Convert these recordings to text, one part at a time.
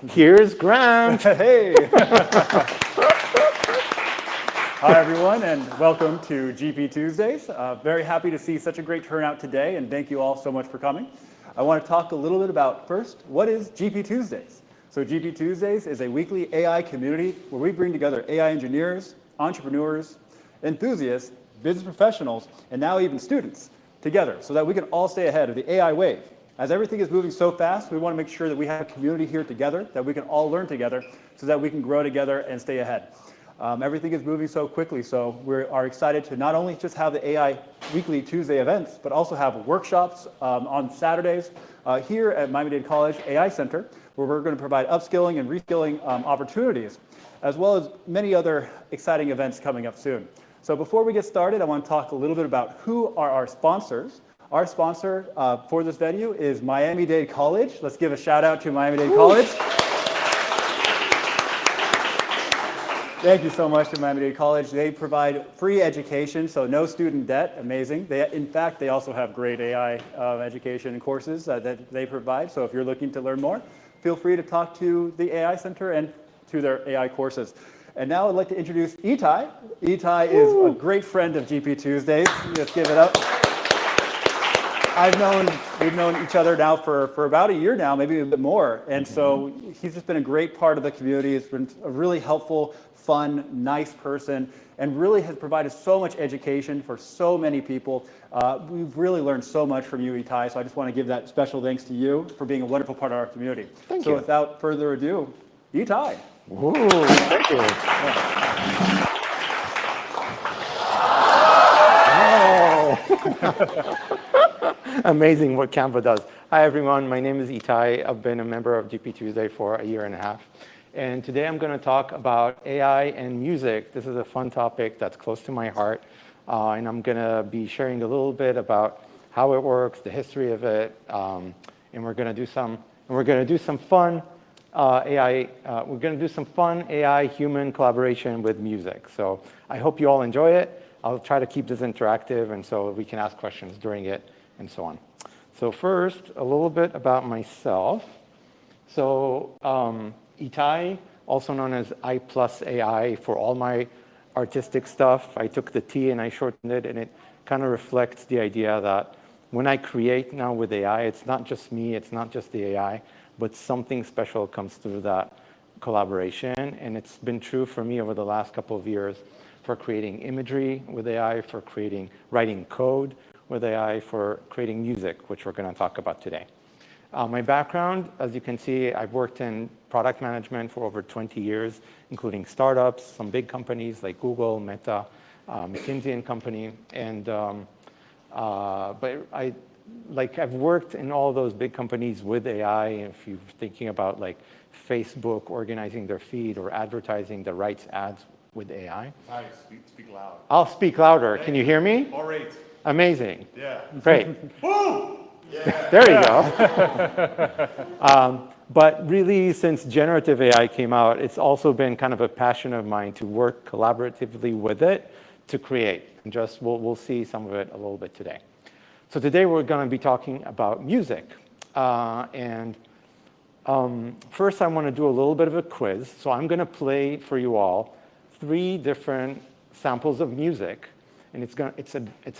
Here's Grant. Hey. Hi, everyone, and welcome to GPTuesdays. Very happy to see such a great turnout today, and thank you all so much for coming. I want to talk a little bit about, first, what is GPTuesdays? So GPTuesdays is a weekly AI community where we bring together AI engineers, entrepreneurs, enthusiasts, business professionals, and now even students together so that we can all stay ahead of the AI wave. As everything is moving so fast, we want to make sure that we have a community here together, that we can all learn together so that we can grow together and stay ahead. Everything is moving so quickly, so we are excited to not only just have the AI weekly Tuesday events, but also have workshops on Saturdays here at Miami-Dade College AI Center, where we're going to provide upskilling and reskilling opportunities, as well as many other exciting events coming up soon. So before we get started, I want to talk a little bit about who are our sponsors. Our sponsor for this venue is Miami-Dade College. Let's give a shout out to Miami-Dade College. Thank you so much to Miami-Dade College. They provide free education, so no student debt. Amazing. In fact, they also have great AI education courses that they provide. So if you're looking to learn more, feel free to talk to the AI Center and to their AI courses. And now I'd like to introduce Itai. Itai is a great friend of GPTuesdays. Let's give it up. We've known each other now for about a year now, maybe a bit more. And so he's just been a great part of the community. He's been a really helpful, fun, nice person, and really has provided so much education for so many people. We've really learned so much from you, Itai, so I just want to give that special thanks to you for being a wonderful part of our community. Thank you. So without further ado, Itai. Ooh, thank you. Oh. Amazing what Canva does. Hi, everyone. My name is Itai. I've been a member of GPTuesday for a year and a half. And today I'm going to talk about AI and music. This is a fun topic that's close to my heart. And I'm going to be sharing a little bit about how it works, the history of it. And we're going to do some fun AI human collaboration with music. So I hope you all enjoy it. I'll try to keep this interactive, and so we can ask questions during it and so on. So first, a little bit about myself. So Itai, also known as I plus AI for all my artistic stuff. I took the T and I shortened it, and it kind of reflects the idea that when I create now with AI, it's not just me, it's not just the AI, but something special comes through that collaboration. And it's been true for me over the last couple of years for creating imagery with AI, for writing code with AI, for creating music, which we're going to talk about today. My background, as you can see, I've worked in product management for over 20 years, including startups, some big companies like Google, Meta, McKinsey Company, and but I've worked in all those big companies with AI. If you're thinking about like Facebook organizing their feed or advertising the rights ads with AI. Hi, speak loud. I'll speak louder. Can you hear me? All right. Amazing. Yeah. Great. Woo! Yeah. There you go. But really, since generative AI came out, it's also been kind of a passion of mine to work collaboratively with it to create. And just we'll see some of it a little bit today. So today we're going to be talking about music. First, I want to do a little bit of a quiz. So I'm going to play for you all 3 different samples of music. And it's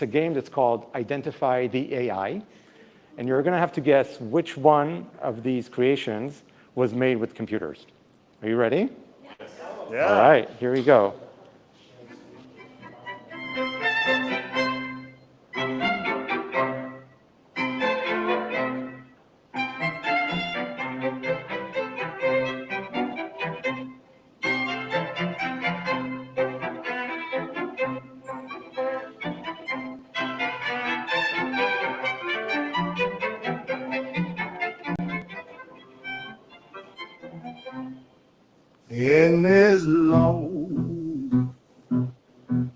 a game that's called Identify the AI. And you're going to have to guess which one of these creations was made with computers. Are you ready? Yes. Yeah. All right, here we go. In this long,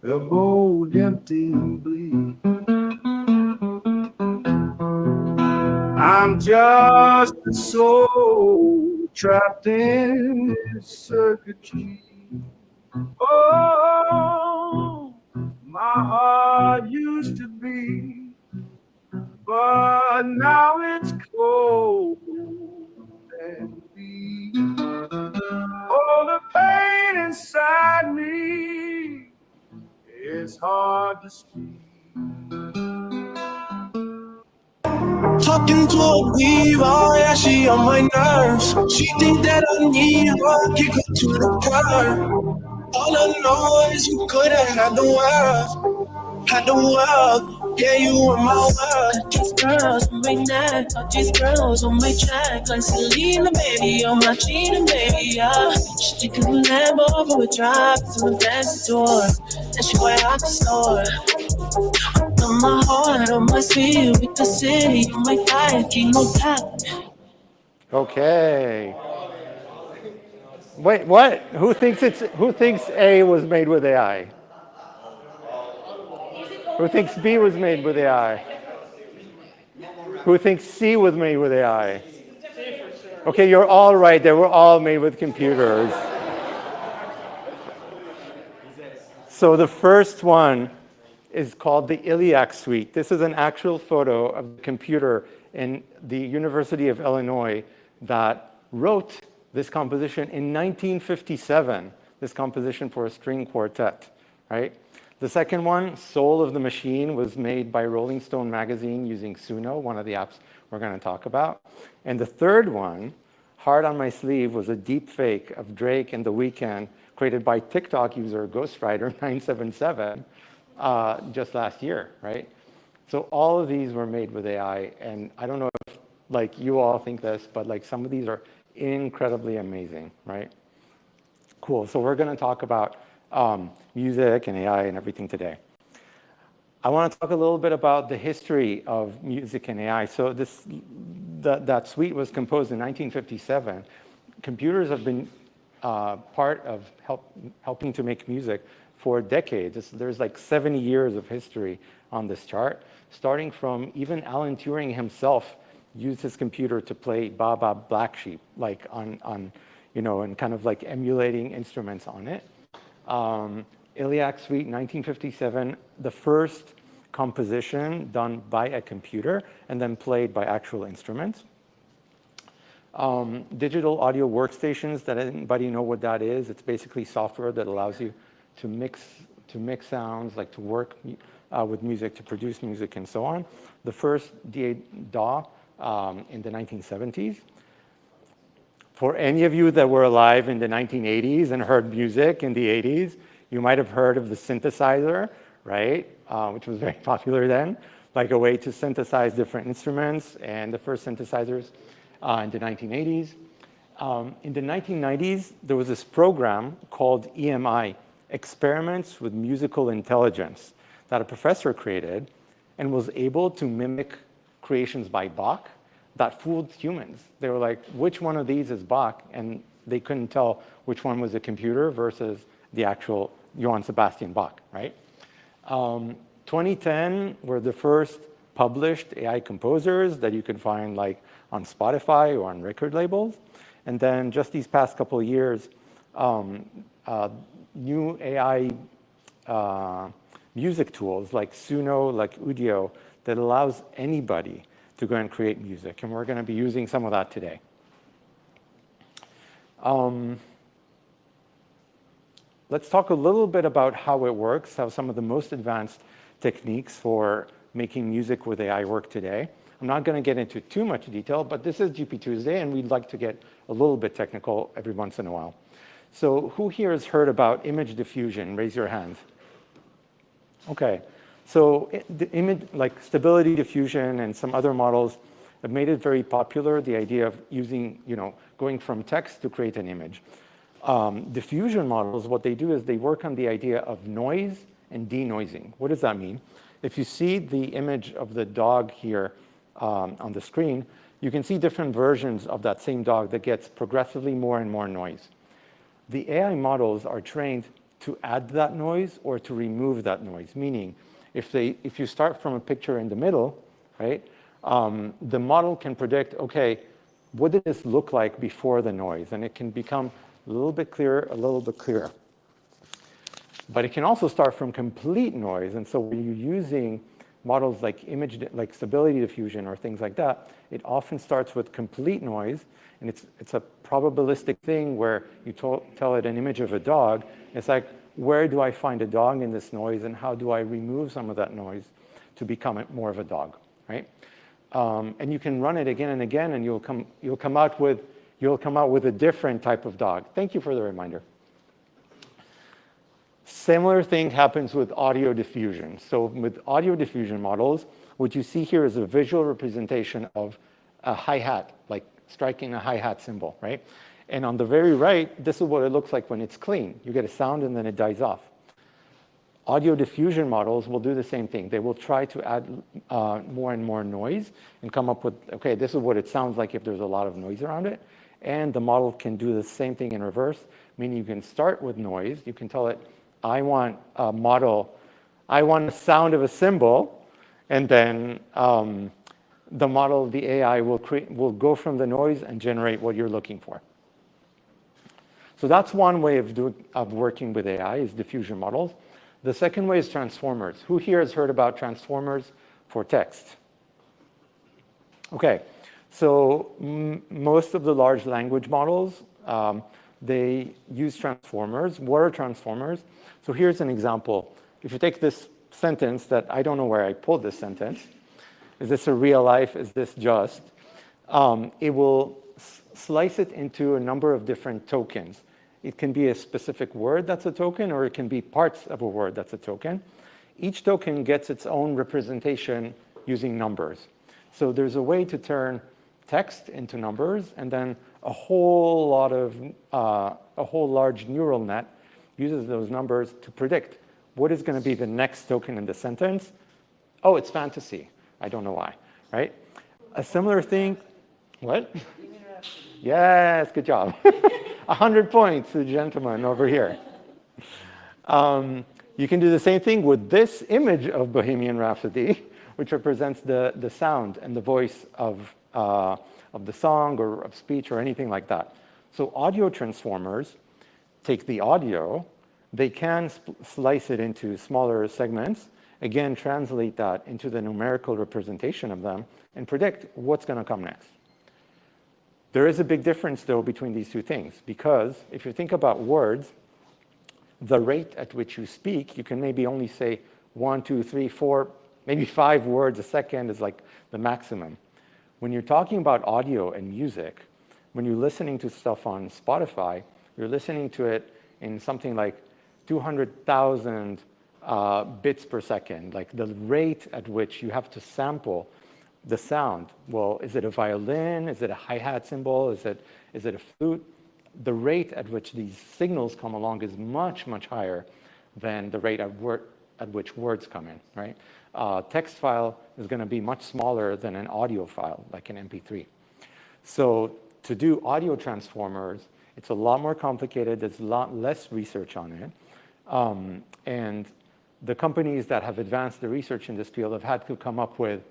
abode empty and bleak, I'm just a soul trapped in this circuitry. Oh, my heart used to be, but now it's cold and weak. hard to speak. Talking to a weaver, yeah, she on my nerves. She think that I need her, kick her to the curb. All I know is you could've had the world, yeah, you were my world. Got these girls on my neck, got these girls on my track. Like Selena, baby, on my cheating, baby, yeah. She taking a Lambo over a drive to a vencedor. And she way out the store. On my heart, on my sleeve, with the city, on my back, ain't no doubt. Okay. Wait, what? Who thinks A was made with AI? Who thinks B was made with AI? Who thinks C was made with AI? Okay, you're all right. They were all made with computers. So the first one is called the Iliac Suite. This is an actual photo of the computer in the University of Illinois that wrote this composition in 1957, this composition for a string quartet, right? The second one, Soul of the Machine, was made by Rolling Stone magazine using Suno, one of the apps we're going to talk about. And the third one, Heart on My Sleeve, was a deep fake of Drake and The Weeknd created by TikTok user Ghostwriter977 just last year, right? So all of these were made with AI, and I don't know if like you all think this, but like some of these are incredibly amazing, right? Cool. So we're going to talk about music and AI and everything today. I want to talk a little bit about the history of music and AI. So that suite was composed in 1957. Computers have been part of helping to make music for decades. There's like 70 years of history on this chart, starting from even Alan Turing himself used his computer to play Ba Ba Black Sheep, like on you know, and kind of like emulating instruments on it. Iliac Suite, 1957, the first composition done by a computer and then played by actual instruments. Digital audio workstations, that anybody know what that is? It's basically software that allows you to mix sounds, like to work with music, to produce music, and so on. The first DAW in the 1970s. For any of you that were alive in the 1980s and heard music in the 80s, you might have heard of the synthesizer, right? Which was very popular then, like a way to synthesize different instruments, and the first synthesizers in the 1980s. In the 1990s, there was this program called EMI, Experiments with Musical Intelligence, that a professor created and was able to mimic creations by Bach that fooled humans. They were like, which one of these is Bach? And they couldn't tell which one was a computer versus the actual Johann Sebastian Bach, right? 2010 were the first published AI composers that you could find like on Spotify or on record labels. And then just these past couple of years, new AI music tools like Suno, like Udio, that allows anybody to go and create music. And we're going to be using some of that today. Let's talk a little bit about how it works, how some of the most advanced techniques for making music with AI work today. I'm not going to get into too much detail, but this is GP Tuesday, and we'd like to get a little bit technical every once in a while. So who here has heard about image diffusion? Raise your hand. Okay. So the image, like stability diffusion and some other models have made it very popular, the idea of using, you know, going from text to create an image. Diffusion models, what they do is they work on the idea of noise and denoising. What does that mean? If you see the image of the dog here on the screen, you can see different versions of that same dog that gets progressively more and more noise. The AI models are trained to add that noise or to remove that noise, meaning if you start from a picture in the middle, right, the model can predict, okay, what did this look like before the noise? And it can become a little bit clearer, a little bit clearer. But it can also start from complete noise. And so when you're using models like like stability diffusion or things like that, it often starts with complete noise. And it's a probabilistic thing where you tell it an image of a dog. It's like, where do I find a dog in this noise, and how do I remove some of that noise to become more of a dog, right? And you can run it again and again, and you'll come out with a different type of dog. Thank you for the reminder. Similar thing happens with audio diffusion. So with audio diffusion models, what you see here is a visual representation of a hi-hat, like striking a hi-hat cymbal, right? And on the very right, this is what it looks like when it's clean. You get a sound and then it dies off. Audio diffusion models will do the same thing. They will try to add more and more noise and come up with, okay, this is what it sounds like if there's a lot of noise around it. And the model can do the same thing in reverse, meaning you can start with noise. You can tell it, I want a sound of a cymbal, and then the model, the AI, will go from the noise and generate what you're looking for. So that's one way of working with AI, is diffusion models. The second way is transformers. Who here has heard about transformers for text? Okay, so most of the large language models, they use transformers. What are transformers? So here's an example. If you take this sentence that I don't know where I pulled this sentence, is this a real life? Is this just? It will slice it into a number of different tokens. It can be a specific word that's a token, or it can be parts of a word that's a token. Each token gets its own representation using numbers. So there's a way to turn text into numbers, and then a whole large neural net uses those numbers to predict what is going to be the next token in the sentence. Oh, it's fantasy. I don't know why, right? A similar thing, what? Yes, good job. 100 points to the gentleman over here. You can do the same thing with this image of Bohemian Rhapsody, which represents the sound and the voice of the song or of speech or anything like that. So audio transformers take the audio, they can slice it into smaller segments, again, translate that into the numerical representation of them, and predict what's going to come next. There is a big difference, though, between these two things, because if you think about words, the rate at which you speak, you can maybe only say 1, 2, 3, 4, maybe 5 words a second is like the maximum. When you're talking about audio and music, when you're listening to stuff on Spotify, you're listening to it in something like 200,000 bits per second, like the rate at which you have to sample the sound. Well, is it a violin? Is it a hi-hat cymbal? Is it a flute? The rate at which these signals come along is much, much higher than the rate at which words come in, right? Text file is going to be much smaller than an audio file, like an MP3. So to do audio transformers, it's a lot more complicated. There's a lot less research on it. And the companies that have advanced the research in this field have had to come up with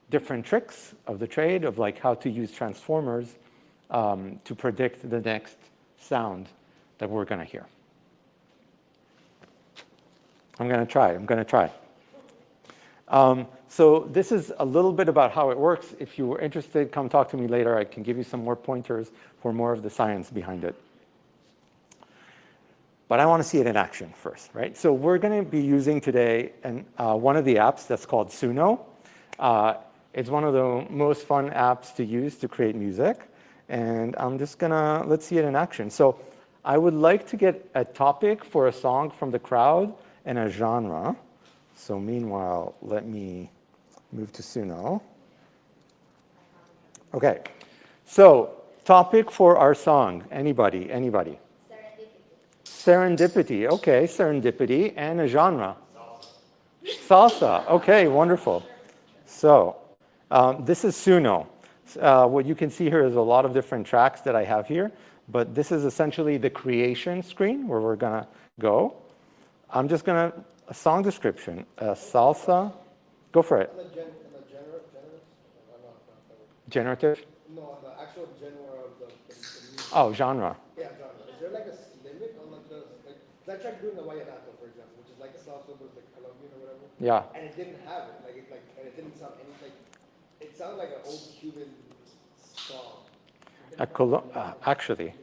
different tricks of the trade of like how to use transformers to predict the next sound that we're going to hear. I'm going to try. So this is a little bit about how it works. If you were interested, come talk to me later. I can give you some more pointers for more of the science behind it. But I want to see it in action first, right? So we're going to be using today one of the apps that's called Suno. It's one of the most fun apps to use to create music. And I'm just going to, let's see it in action. So I would like to get a topic for a song from the crowd and a genre. So meanwhile, let me move to Suno. Okay, so topic for our song. Anybody? Serendipity. Okay, serendipity. And a genre? Salsa. Okay, wonderful. So this is Suno. What you can see here is a lot of different tracks that I have here, but this is essentially the creation screen where we're going to go. I'm just going to, a song description, salsa. Go for it. Generative? No, on the actual genre of the music. Oh, genre. Yeah, genre. Is there like a limit on like the, like, I tried doing the vallenato, for example, which is like a salsa but like Colombian or whatever. Yeah. And it didn't have it, and it didn't sound any, like, it sounded like an old Cuban song. Actually.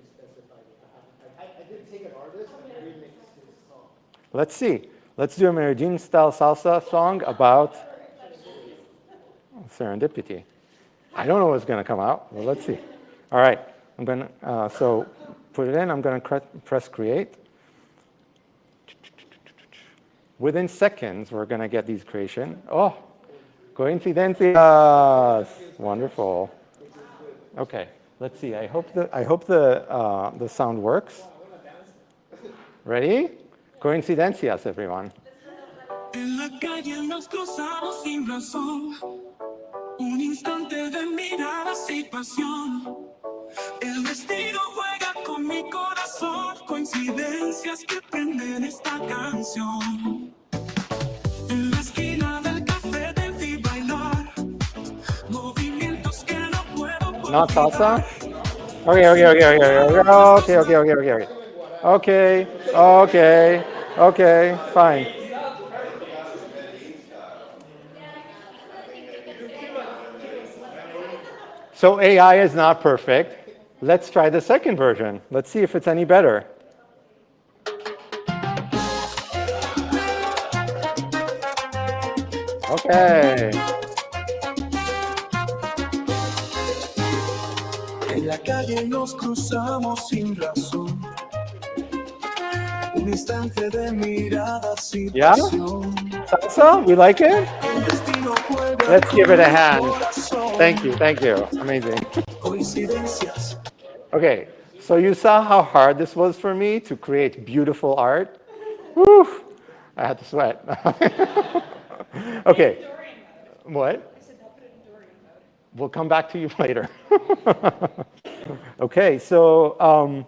I did take an artist and remix his song. Let's see. Let's do a Medellin-style salsa song about serendipity. I don't know what's going to come out, but let's see. All right. I'm going to, so put it in. I'm going to press create. Within seconds, we're going to get these creation. Oh, coincidencias. Wonderful. Okay. Let's see. I hope the sound works. Ready? Coincidencias, everyone. En la calle nos cruzamos sin razón, un instante de miradas y pasión. El destino juega con mi corazón, coincidencias que prenden esta canción. En la esquina del café te vi bailar, movimientos que no puedo. Not salsa? Okay, fine. So AI is not perfect. Let's try the second version. Let's see if it's any better. Okay. En la calle nos cruzamos sin razón, un instante de miradas y Yeah? pasión. Salsa? We like it? El destino juega Let's give it a hand. con mi corazón. Thank you. Amazing. Coincidencias. Okay, so you saw how hard this was for me to create beautiful art? Woo! I had to sweat. Okay. What? We'll come back to you later. Okay, so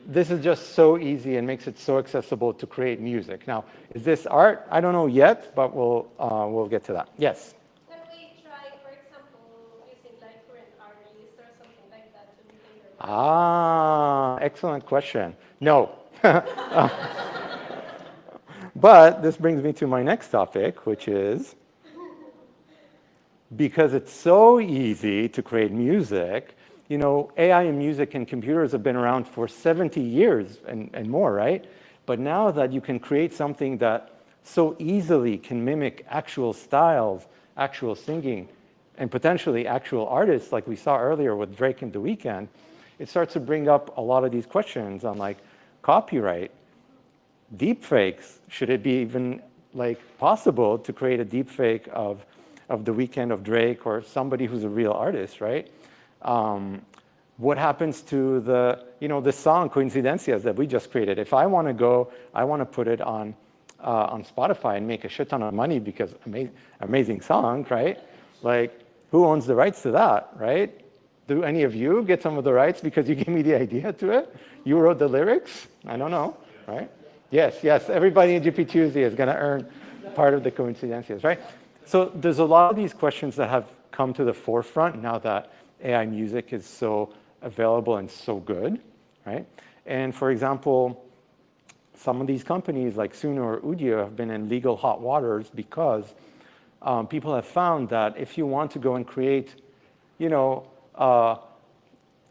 this is just so easy and makes it so accessible to create music. Now, is this art? I don't know yet, but we'll get to that. Yes? Can we try, for example, using like current artists or something like that to make it? Ah, excellent question. No. But this brings me to my next topic, which is, because it's so easy to create music, you know, AI and music and computers have been around for 70 years and more, right? But now that you can create something that so easily can mimic actual styles, actual singing, and potentially actual artists, like we saw earlier with Drake and The Weeknd, it starts to bring up a lot of these questions on like copyright, deepfakes. Should it be even like possible to create a deepfake of The Weeknd, of Drake, or somebody who's a real artist, right? What happens to the song Coincidencias that we just created? If I want to put it on Spotify and make a shit ton of money because amazing song, right? Like, who owns the rights to that, right? Do any of you get some of the rights because you gave me the idea to it? You wrote the lyrics? I don't know, right? Yes, everybody in GPTuesday is going to earn part of the Coincidencias, right? So there's a lot of these questions that have come to the forefront now that AI music is so available and so good, right? And for example, some of these companies like Suno or Udio have been in legal hot waters because people have found that if you want to go and create, a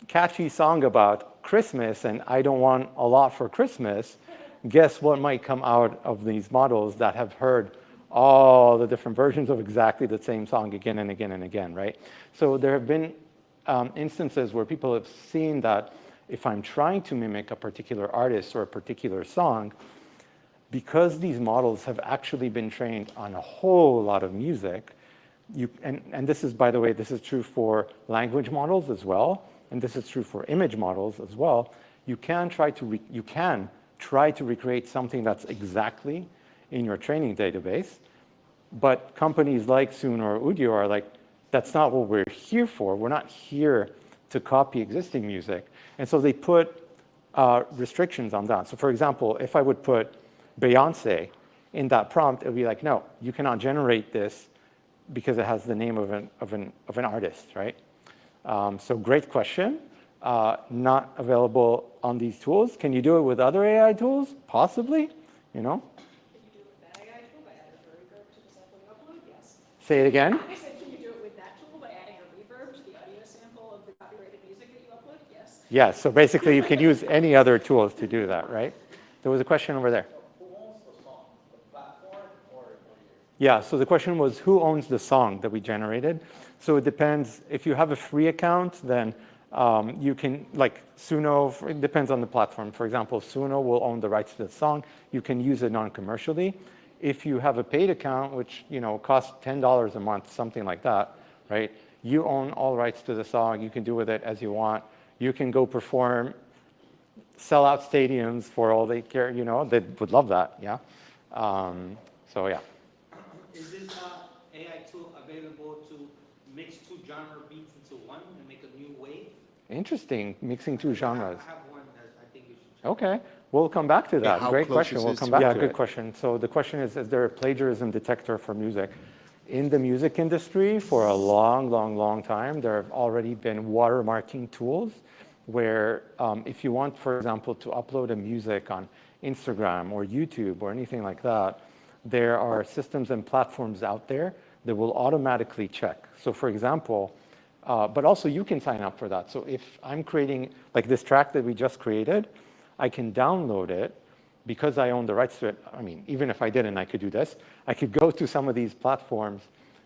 catchy song about Christmas and I don't want a lot for Christmas, guess what might come out of these models that have heard all the different versions of exactly the same song again and again and again, right? So there have been instances where people have seen that if I'm trying to mimic a particular artist or a particular song, because these models have actually been trained on a whole lot of music, and this is, by the way, this is true for language models as well, and this is true for image models as well, you can try to recreate something that's exactly in your training database, but companies like Suno or Udio are like, that's not what we're here for. We're not here to copy existing music. And so they put restrictions on that. So for example, if I would put Beyonce in that prompt, it would be like, no, you cannot generate this because it has the name of an artist, right? So great question. Not available on these tools. Can you do it with other AI tools? Possibly, Say it again. I said, can you do it with that tool by adding a reverb to the audio sample of the copyrighted music that you upload? Yes. Yes, so basically you can use any other tools to do that, right? There was a question over there. Who owns the Yeah, so the question was, who owns the song that we generated? So it depends. If you have a free account, then you can, like Suno, it depends on the platform. For example, Suno will own the rights to the song. You can use it non-commercially. If you have a paid account, which costs $10 a month, something like that, right? You own all rights to the song. You can do with it as you want. You can go perform, sell out stadiums for all they care. They would love that, yeah. So yeah. Is this AI tool available to mix two genre beats into one and make a new wave? Interesting, mixing two genres. I have one that I think you should check. Okay, we'll come back to that. Great question. We'll come back to it. Yeah, good question. So the question is there a plagiarism detector for music? In the music industry, for a long, long, long time, there have already been watermarking tools where if you want, for example, to upload a music on Instagram or YouTube or anything like that, there are systems and platforms out there that will automatically check. So for example, but also you can sign up for that. So if I'm creating, like this track that we just created, I can download it because I own the rights to it. I mean, even if I didn't, I could do this. I could go to some of these platforms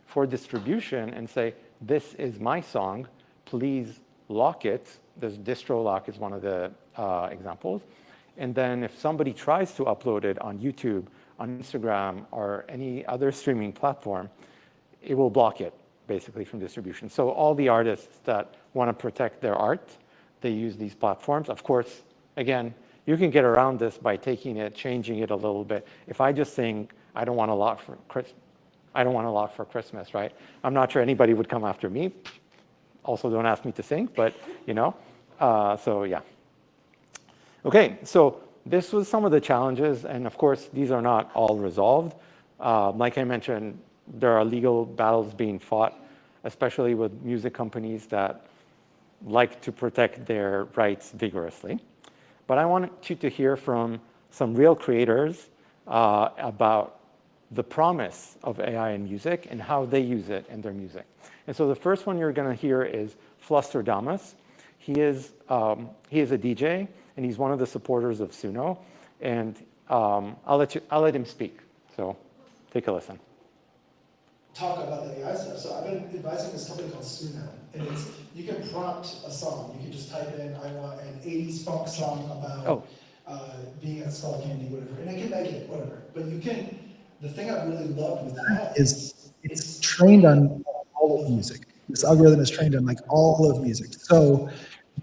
for distribution and say, this is my song, please lock it. This distro lock is one of the examples. And then if somebody tries to upload it on YouTube, on Instagram, or any other streaming platform, it will block it, basically, from distribution. So all the artists that want to protect their art, they use these platforms. Of course, again, you can get around this by taking it, changing it a little bit. If I just sing, I don't want a lot for Christmas, right? I'm not sure anybody would come after me. Also, don't ask me to sing, but so yeah. Okay, so this was some of the challenges, and of course, these are not all resolved. Like I mentioned, there are legal battles being fought, especially with music companies that like to protect their rights vigorously. But I want you to hear from some real creators about the promise of AI in music and how they use it in their music. And so the first one you're going to hear is Flosterdamus. He is a DJ, and he's one of the supporters of Suno. And I'll let him speak. So take a listen. Talk about the AI stuff. So I've been advising this company called Suno, and you can prompt a song. You can just type in, I want an 80s funk song about being at Skull Candy, whatever, and it can make it, whatever. But you can, the thing I really loved with that is it's trained on all of music. This algorithm is trained on like all of music. So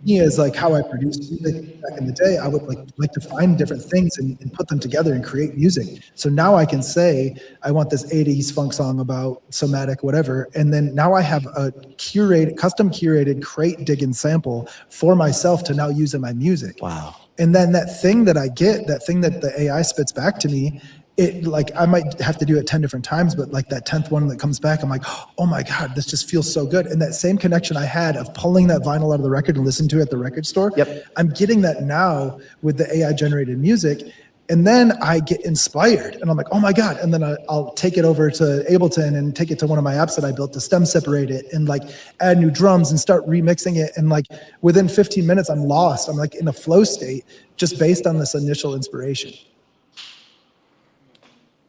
me, as like how I produced music back in the day, I would like to find different things and put them together and create music. So now I can say, I want this 80s funk song about somatic, whatever. And then now I have a custom curated crate dig and sample for myself to now use in my music. Wow. And then that thing that I get, that thing that the AI spits back to me, it like I might have to do it 10 different times, but like that 10th one that comes back, I'm like, oh my God, this just feels so good. And that same connection I had of pulling that vinyl out of the record and listening to it at the record store, I'm getting that now with the AI generated music. And then I get inspired and I'm like, oh my God. And then I'll take it over to Ableton and take it to one of my apps that I built to stem separate it and like add new drums and start remixing it. And like within 15 minutes, I'm lost. I'm like in a flow state just based on this initial inspiration.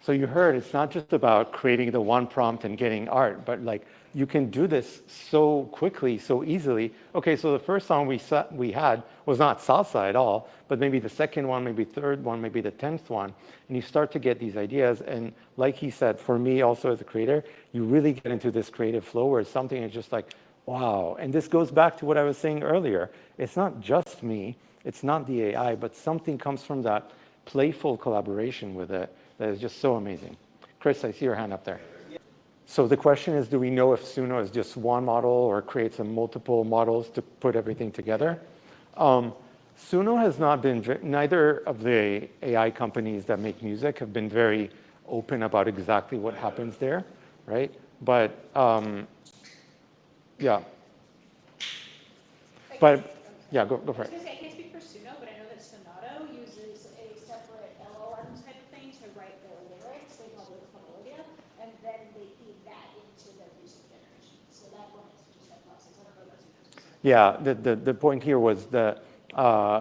So you heard it's not just about creating the one prompt and getting art, but like you can do this so quickly, so easily. Okay, so the first song we had was not salsa at all, but maybe the second one, maybe third one, maybe the 10th one, and you start to get these ideas. And like he said, for me also as a creator, you really get into this creative flow where something is just like, wow. And this goes back to what I was saying earlier. It's not just me, it's not the AI, but something comes from that playful collaboration with it that is just so amazing. Chris, I see your hand up there. So the question is, do we know if Suno is just one model or creates multiple models to put everything together? Suno has not been, neither of the AI companies that make music have been very open about exactly what happens there, right? But yeah. But yeah, go for it. I can't speak for Suno, but I know that Sonato uses a separate LLM type of thing to write their lyrics. They call it Harmonia, and then they feed that into their music generation. So that one is just that process. I don't know about Suno. Yeah, the point here was that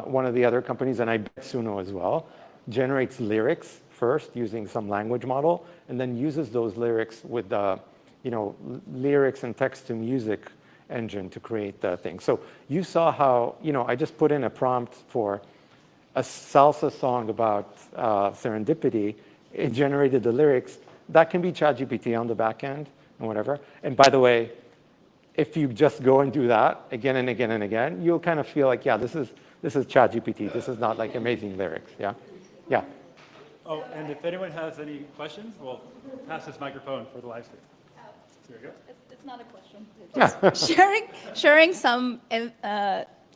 one of the other companies, and I bet Suno as well, generates lyrics first using some language model, and then uses those lyrics with the, lyrics and text to music engine to create the thing. So you saw how, I just put in a prompt for a salsa song about serendipity. It generated the lyrics. That can be ChatGPT on the back end and whatever. And by the way, if you just go and do that again and again and again, you'll kind of feel like, yeah, this is ChatGPT. This is not like amazing lyrics. Yeah, yeah. Oh, and if anyone has any questions, we'll pass this microphone for the live stream. Here we go. It's not a question. Yeah. sharing some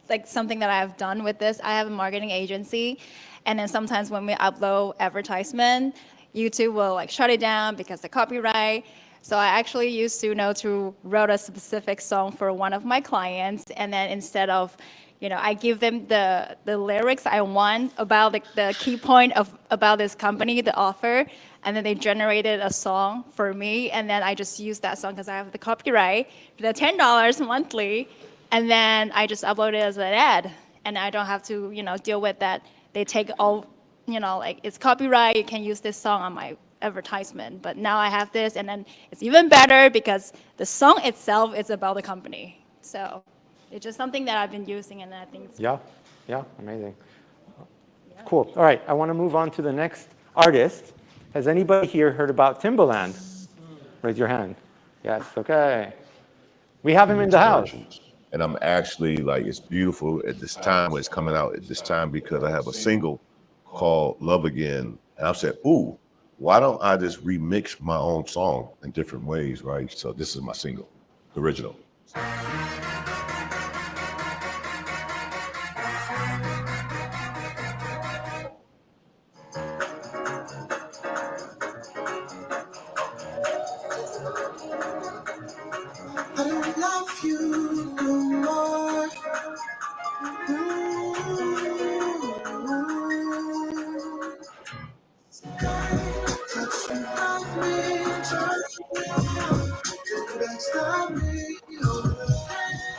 like something that I have done with this. I have a marketing agency, and then sometimes when we upload advertisement, YouTube will like shut it down because of copyright. So I actually used Suno to write a specific song for one of my clients, and then instead of, I give them the lyrics I want about the key point about this company, the offer, and then they generated a song for me, and then I just use that song because I have the copyright, the $10 monthly, and then I just upload it as an ad, and I don't have to, deal with that. They take all, like it's copyright, you can use this song on my advertisement, but now I have this, and then it's even better because the song itself is about the company. So it's just something that I've been using, and I think it's yeah, amazing. Yeah. Cool. All right, I want to move on to the next artist. Has anybody here heard about Timbaland? Raise your hand. Yes, okay. We have him in the house. And I'm actually like, it's beautiful at this time when it's coming out at this time because I have a single called Love Again. And I said, ooh, why don't I just remix my own song in different ways, right? So this is my single, the original.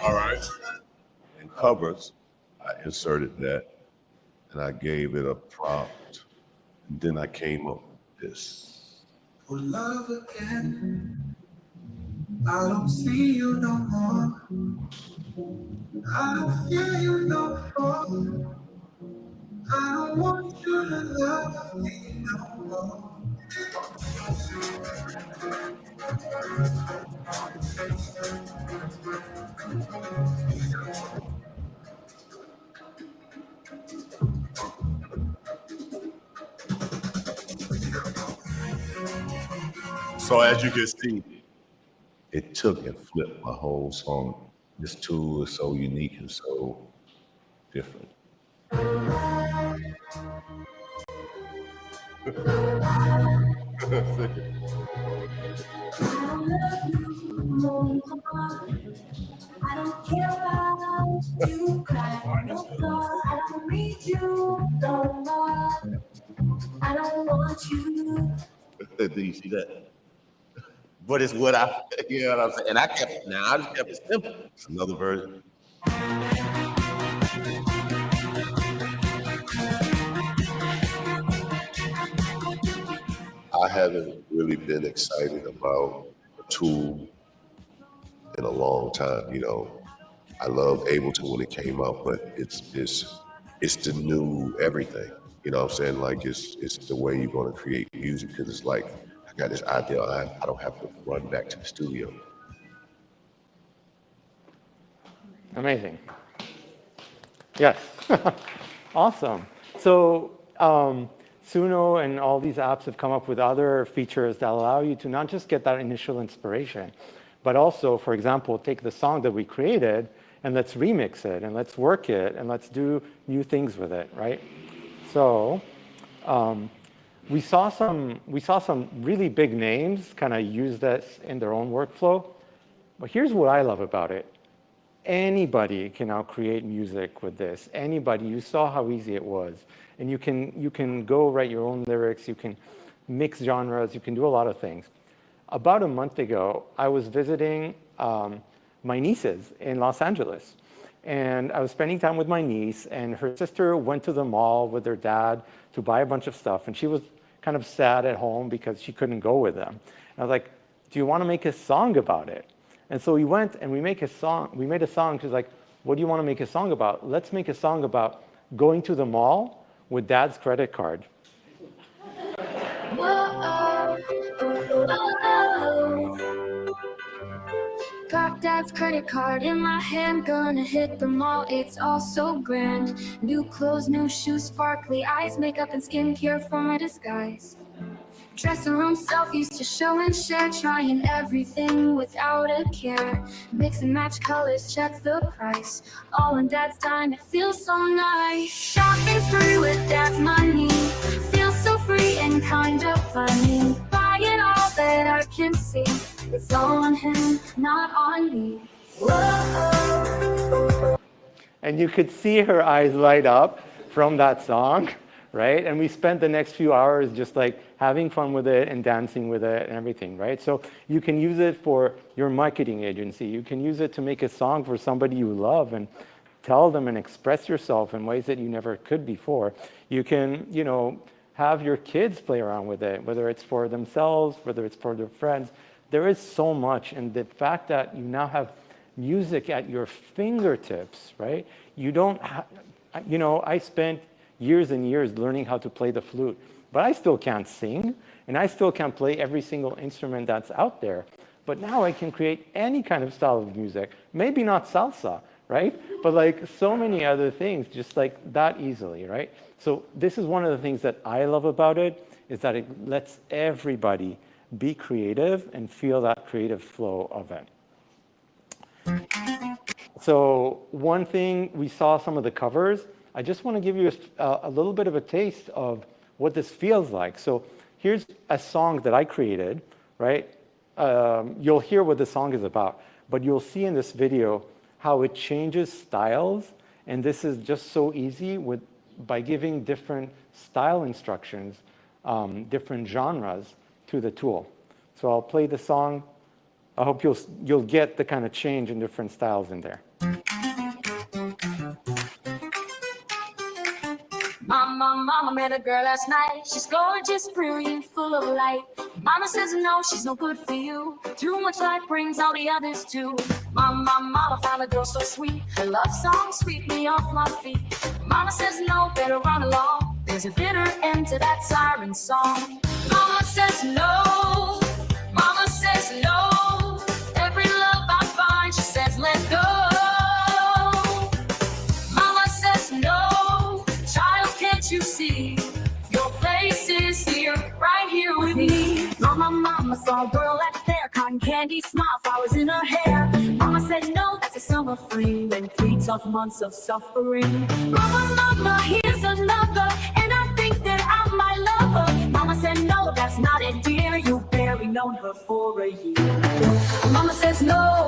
All right. In covers, I inserted that and I gave it a prompt. And then I came up with this. For love again, I don't see you no more. I don't feel you no more. I don't want you to love me no more. So as you can see, it took and flipped my whole song. This tool is so unique and so different. I don't care about you crying no more. I don't need you no more. I don't want you. Do you see that? But it's what I, you know what I'm saying? And I just kept it simple. It's another version. I haven't really been excited about a tool in a long time. I loved Ableton when it came out, but it's the new everything. You know what I'm saying? Like it's the way you're going to create music, because it's like I got this idea, I don't have to run back to the studio. Amazing. Yes. Awesome. So Suno and all these apps have come up with other features that allow you to not just get that initial inspiration, but also, for example, take the song that we created and let's remix it and let's work it and let's do new things with it, right? So we saw some really big names kind of use this in their own workflow. But here's what I love about it. Anybody can now create music with this. Anybody. You saw how easy it was. And you can go write your own lyrics. You can mix genres. You can do a lot of things. About a month ago, I was visiting my nieces in Los Angeles. And I was spending time with my niece, and her sister went to the mall with her dad to buy a bunch of stuff. And she was kind of sad at home because she couldn't go with them. And I was like, do you want to make a song about it? And so we went and we made a song. She's like, what do you want to make a song about? Let's make a song about going to the mall with dad's credit card. Got dad's credit card in my hand, gonna hit the mall, it's all so grand. New clothes, new shoes, sparkly eyes, makeup and skincare for my disguise. Dressing room selfies to show and share, trying everything without a care. Mix and match colors, check the price. All in dad's time, it feels so nice. Shopping spree with dad's money, feels so free and kind of funny. Buying all that I can see, it's all on him, not on me. Whoa. And you could see her eyes light up from that song, right? And we spent the next few hours just like having fun with it and dancing with it and everything, right? So you can use it for your marketing agency. You can use it to make a song for somebody you love and tell them and express yourself in ways that you never could before. You can, you know, have your kids play around with it, whether it's for themselves, whether it's for their friends. There is so much, and the fact that you now have music at your fingertips, right? You don't, you know, I spent years and years learning how to play the flute, but I still can't sing, and I still can't play every single instrument that's out there. But now I can create any kind of style of music, maybe not salsa, right? But like so many other things, just like that easily, right? So this is one of the things that I love about it, is that it lets everybody be creative and feel that creative flow of it. So one thing, we saw some of the covers. I just want to give you a little bit of a taste of what this feels like. So here's a song that I created, right? You'll hear what the song is about, but you'll see in this video how it changes styles. And this is just so easy by giving different style instructions, different genres to the tool. So I'll play the song. I hope you'll get the kind of change in different styles in there. Mama met a girl last night. She's gorgeous, brilliant, full of light. Mama says no, she's no good for you. Too much light brings all the others too. Mama found a girl so sweet. Her love song sweep me off my feet. Mama says no, better run along. There's a bitter end to that siren song. Mama says no. Mama says no. Every love I find, she says let go. Mama says no. Child, can't you see? Your place is here, right here with me. Mama saw a girl at the fair, cotton candy, smile, flowers in her hair. Mama said no, that's a summer fling, then 3 tough months of suffering. Mama, here's another, and I think that I might love her. Mama said no, that's not it, dear, you've barely known her for a year. Mama says no,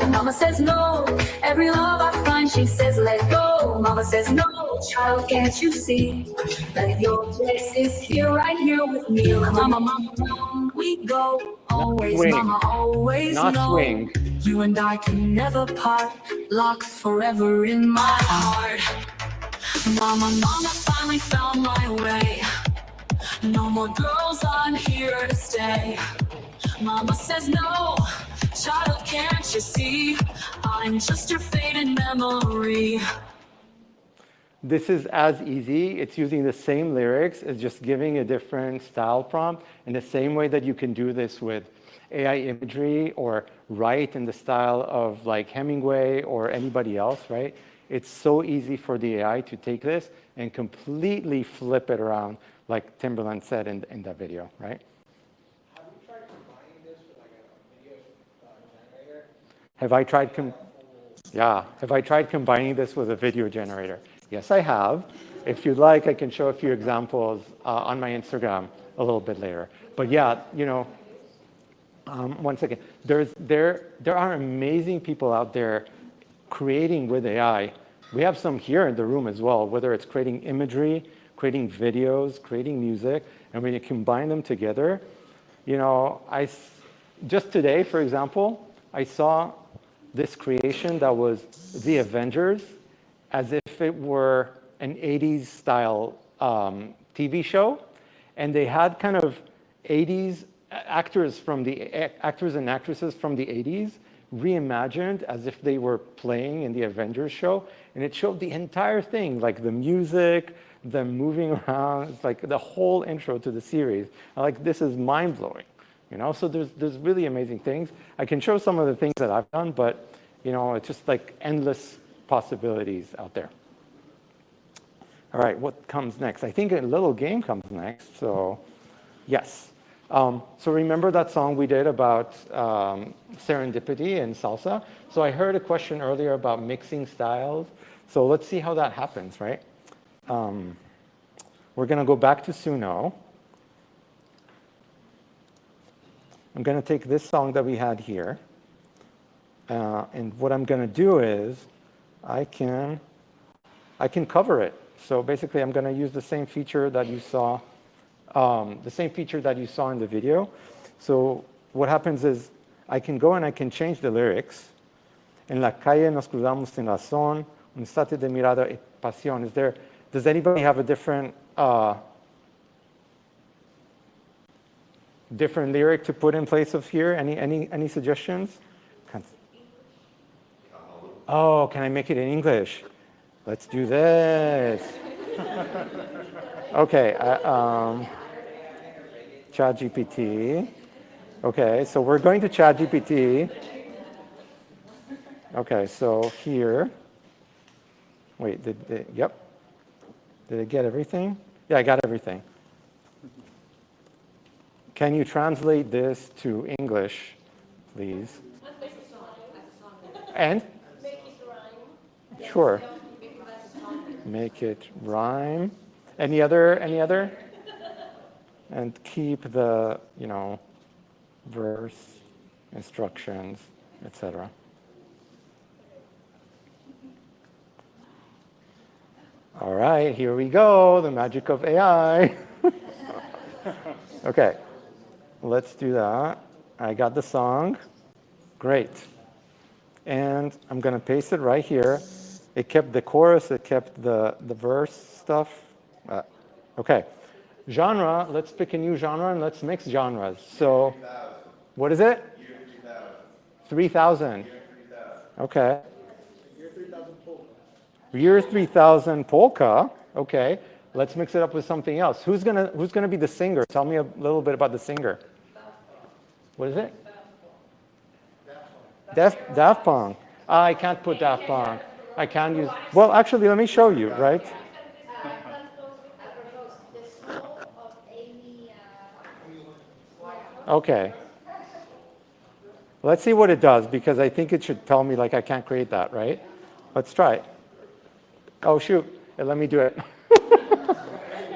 every love I find, she says let go. Mama says no, child, can't you see that your place is here, right here with me. Mama, we go, always, swing. Mama, always Not know. swing. You and I can never part, locked forever in my heart. Mama finally found my way. No more girls, I'm here to stay. Mama says no, child, can't you see? I'm just your faded memory. This is as easy. It's using the same lyrics. It's just giving a different style prompt in the same way that you can do this with AI imagery or write in the style of like Hemingway or anybody else, right? It's so easy for the AI to take this and completely flip it around, like Timberland said in that video, right? Have you tried combining this with like a video generator? Have I tried combining this with a video generator? Yes, I have. If you'd like, I can show a few examples on my Instagram a little bit later. But yeah, you know, one second. There are amazing people out there creating with AI. We have some here in the room as well, whether it's creating imagery, creating videos, creating music, and when you combine them together, you know, just today, for example, I saw this creation that was The Avengers, as if it were an 80s style TV show. and they had kind of 80s actors and actresses from the 80s reimagined as if they were playing in the Avengers show, and it showed the entire thing, like the music, them moving around. It's like the whole intro to the series. I'm like, this is mind-blowing, you know? So there's really amazing things. I can show some of the things that I've done, but, you know, it's just like endless possibilities out there. All right, what comes next? I think a little game comes next, so yes. So remember that song we did about serendipity and salsa? So I heard a question earlier about mixing styles. So let's see how that happens, right? We're going to go back to Suno. I'm going to take this song that we had here. And what I'm going to do is I can cover it. So basically, I'm going to use the same feature that you saw, in the video. So what happens is I can go and I can change the lyrics. En la calle nos cruzamos sin razón, un instante de mirada y pasión. Does anybody have a different lyric to put in place of here? Any suggestions? Oh, can I make it in English? Let's do this. Okay, ChatGPT. Okay, so we're going to ChatGPT. Okay, so here. Wait, yep. Did it get everything? Yeah, I got everything. Can you translate this to English, please? And? Sure. Make it rhyme. Any other? And keep the, you know, verse, instructions, etc. All right, here we go, the magic of AI. Okay, let's do that. I got the song. Great. And I'm going to paste it right here. It kept the chorus, it kept the verse stuff. Okay. Genre, let's pick a new genre and let's mix genres. So, what is it? Year 3000. 3000. Okay. Year 3000 polka. Okay. Let's mix it up with something else. Who's gonna be the singer? Tell me a little bit about the singer. What is it? Daft Punk. I can't put Daft Punk. I can't use. Well, actually, let me show you. Right. Okay. Let's see what it does, because I think it should tell me like I can't create that, right? Let's try it. Oh, shoot. Let me do it.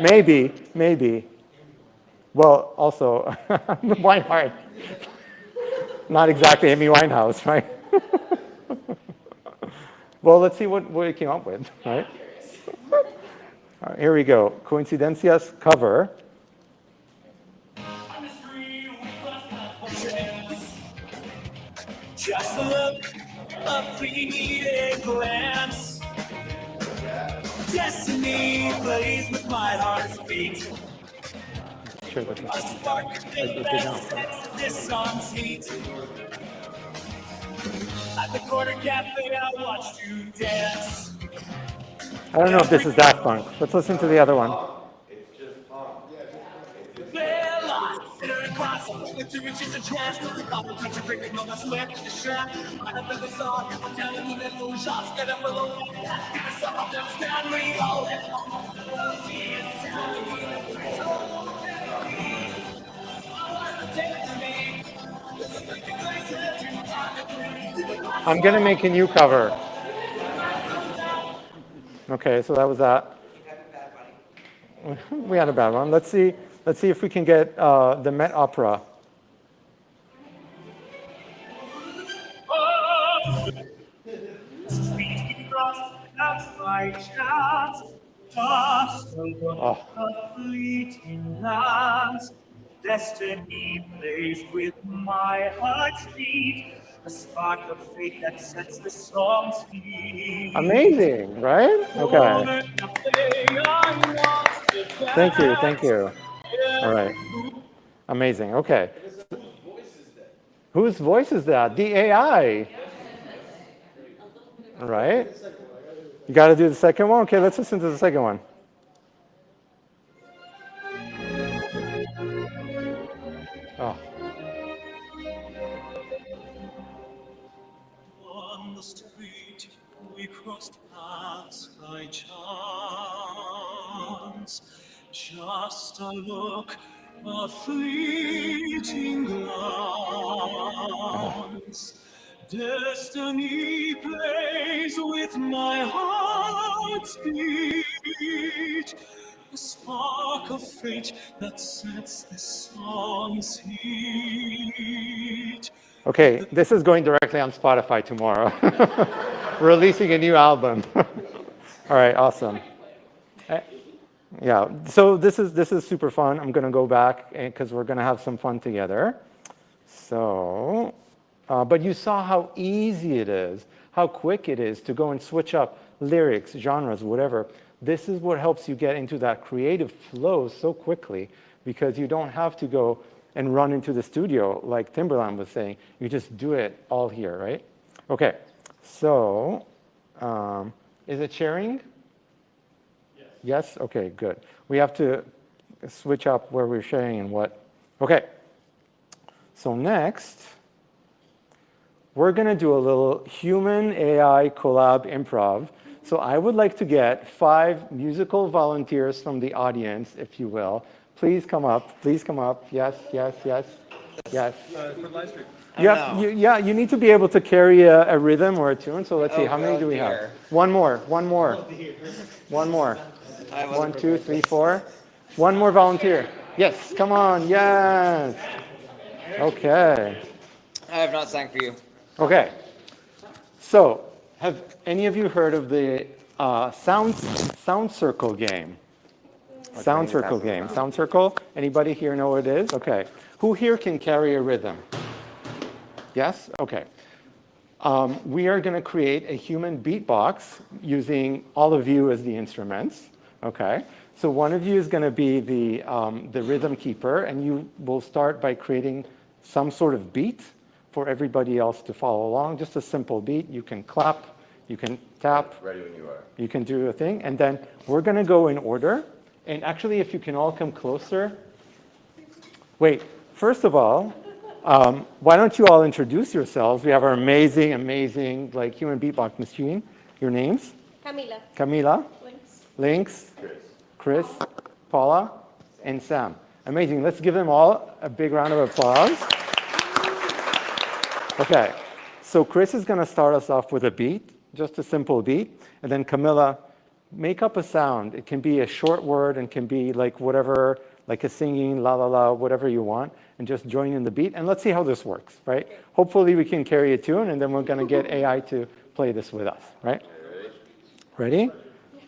Maybe. Well, also, Weinhardt. Not exactly Amy Winehouse, right? Well, let's see what it came up with, right? All right, here we go. Coincidencias cover. Just a look, a fleeting glance. Destiny plays with my heart's beat. Sure, a spark that sets this song's heat. At the corner cafe, I watched you dance. I don't know if this is Daft Punk. Let's listen to the other one. I'm going to make a new cover. Okay, so that was that. We had a bad one. Let's see if we can get the Met Opera. Destiny plays with my heart's beat. A spark of fate that sets the song's heat. Amazing, right? Okay. Thank you. All right. Amazing. Okay. Whose voice is that? The AI. All right. You got to do the second one? Okay, let's listen to the second one. Oh. On the street, we crossed paths by chance. Just a look, a fleeting glance. Destiny plays with my heart's beat. A spark of fate that sets this song's heat. Okay, this is going directly on Spotify tomorrow. Releasing a new album. All right, awesome. Yeah, so this is super fun. I'm going to go back because we're going to have some fun together. So, but you saw how easy it is, how quick it is to go and switch up lyrics, genres, whatever. This is what helps you get into that creative flow so quickly because you don't have to go and run into the studio like Timberland was saying. You just do it all here, right? Okay, so is it sharing? Yes. Yes? Okay, good. We have to switch up where we're sharing and what. Okay, so next, we're going to do a little human AI collab improv. So I would like to get 5 musical volunteers from the audience, if you will. Please come up. Please come up. Yes, yes, yes, yes. For live stream. You need to be able to carry a rhythm or a tune. So let's see. How many do we have? One more. One more. One more. 1, 2, 3, 4. One more volunteer. Yes. Come on. Yes. Okay. I have not sang for you. Okay. So, have any of you heard of the sound circle game? Sound circle game. Sound circle. Anybody here know what it is? Okay. Who here can carry a rhythm? Yes? Okay. We are going to create a human beatbox using all of you as the instruments. Okay. So one of you is going to be the rhythm keeper, and you will start by creating some sort of beat for everybody else to follow along. Just a simple beat. You can clap. You can tap. Ready when you are. You can do a thing. And then we're going to go in order. And actually, if you can all come closer. Wait, first of all, why don't you all introduce yourselves? We have our amazing, amazing like human beatbox machine. Your names? Camila. Camila. Lynx. Chris. Paula. And Sam. Amazing. Let's give them all a big round of applause. Okay. So Chris is going to start us off with a beat, just a simple beat. And then Camila, make up a sound. It can be a short word and can be like whatever, like a singing, la, la, la, whatever you want, and just join in the beat. And let's see how this works, right? Hopefully we can carry a tune, and then we're going to get AI to play this with us, right? Ready?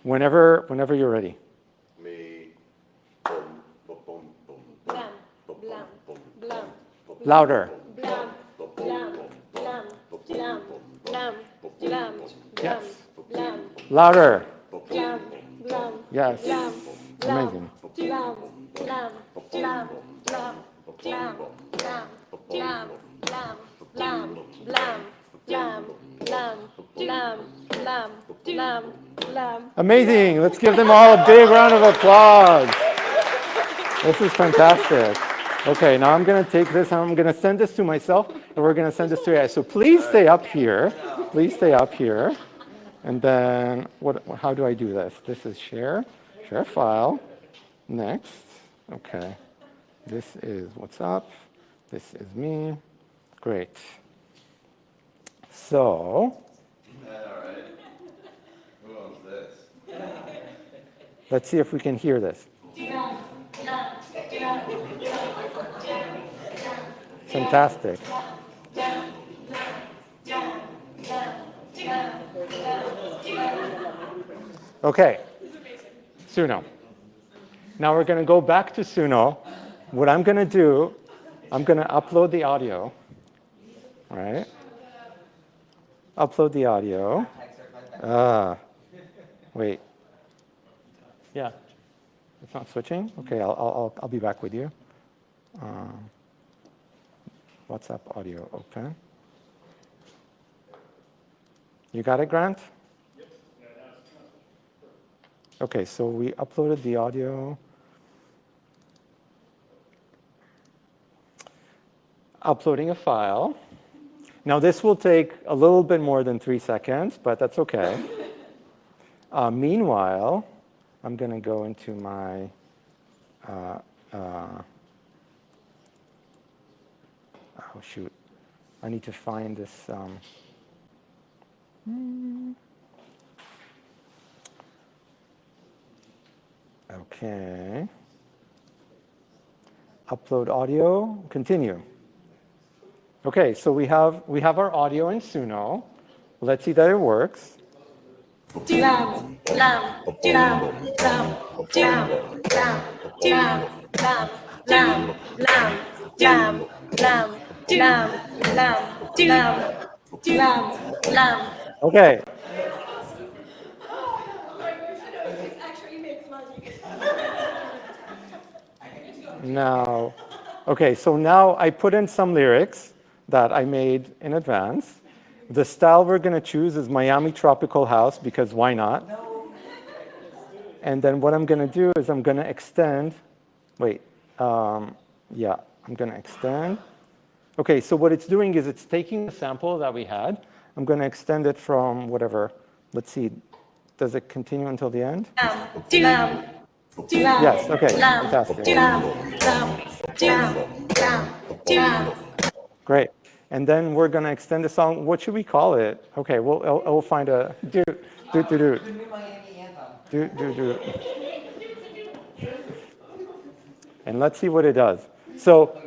Whenever you're ready. Me. Blam, blam, blam. Louder. Blam, blam, blam, blam, blam, blam, Yes. blam, Louder. blam, blam, Yes. blam, Amazing. blam, blam, blam, blam, blam, blam, blam, blam, blam, blam, blam, blam, blam, blam, blam, blam. Amazing. Let's give them all a big round of applause. This is fantastic. Okay, now I'm going to take this and I'm going to send this to myself, and we're going to send this to AI. So please stay up here. Please stay up here. And then, how do I do this? This is share file. Next. Okay. This is what's up. This is me. Great. So. All right. Who owns this? Let's see if we can hear this. Fantastic. Okay, Suno. Now we're going to go back to Suno. What I'm going to do, I'm going to upload the audio. All right. Upload the audio. Wait. Yeah. It's not switching? Okay, I'll be back with you. WhatsApp audio open. You got it, Grant? Yep. Okay, so we uploaded the audio. Uploading a file. Now this will take a little bit more than 3 seconds, but that's okay. Meanwhile, I'm going to go into my oh shoot, I need to find this. Okay. Upload audio, continue. Okay, so we have our audio in Suno. Let's see that it works. Okay. Now, okay, so now I put in some lyrics that I made in advance. The style we're going to choose is Miami Tropical House, because why not? And then what I'm going to do is I'm going to extend. Wait. Yeah, I'm going to extend. Okay, so what it's doing is it's taking the sample that we had. I'm going to extend it from whatever. Let's see. Does it continue until the end? Yes, okay, fantastic. Great. And then we're going to extend the song. What should we call it? Okay, we'll find a do. And let's see what it does. So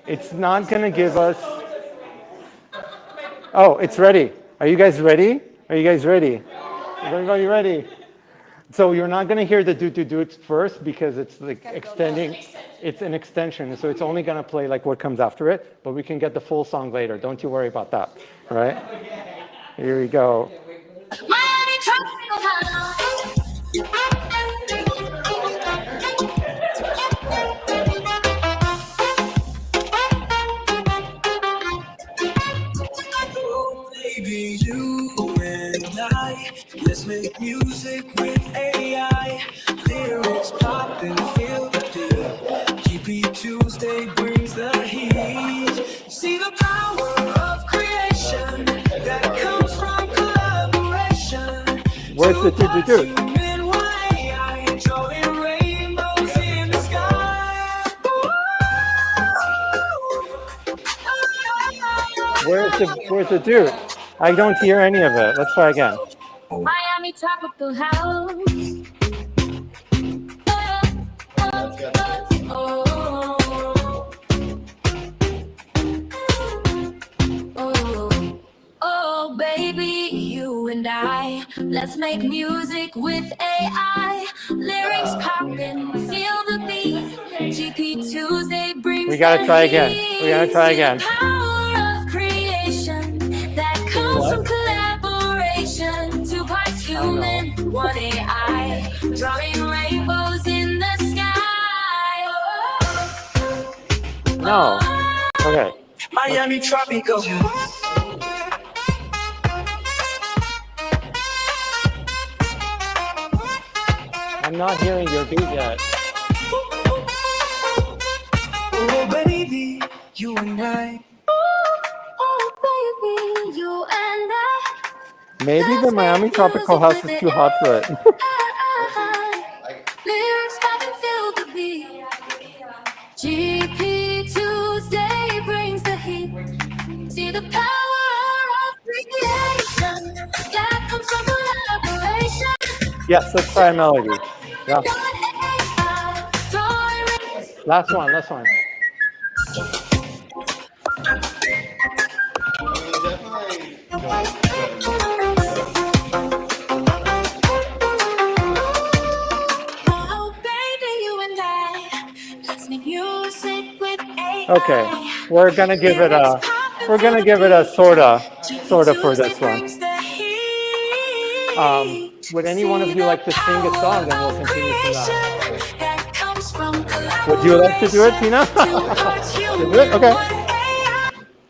it's not going to give us. Oh, it's ready. Are you guys ready? Are you guys ready? Is everybody ready? So you're not going to hear the do first because it's like extending. It's an extension, so it's only going to play like what comes after it, but we can get the full song later. Don't you worry about that, all right? Here we go. Baby, you and I, let's make music with AI. Lyrics pop and feel the beat. GPTuesday brings the heat. See the power of creation that comes from collaboration. Where's the do? Where's the do? I don't hear any of it. Let's try again. Miami Tropical House. Oh, baby, you and I, let's make music with AI. Lyrics poppin', feel the beat. GPTuesday brings. We gotta try again. We gotta try again. From collaboration, 2 parts human, 1 AI, drawing rainbows in the sky. No. Okay. Miami Tropical. I'm not hearing your beat yet. Oh, baby, you and I. Maybe the Miami Tropical House is too hot for it. GPTuesday brings the heat. See the power of creation that comes from collaboration. Yes, let's try a melody. Yeah. Last one. Okay, we're gonna give it a sorta for this one. would any one of you like to sing a song, and we'll continue from that. Would you like to do it, Tina? Do it? Okay.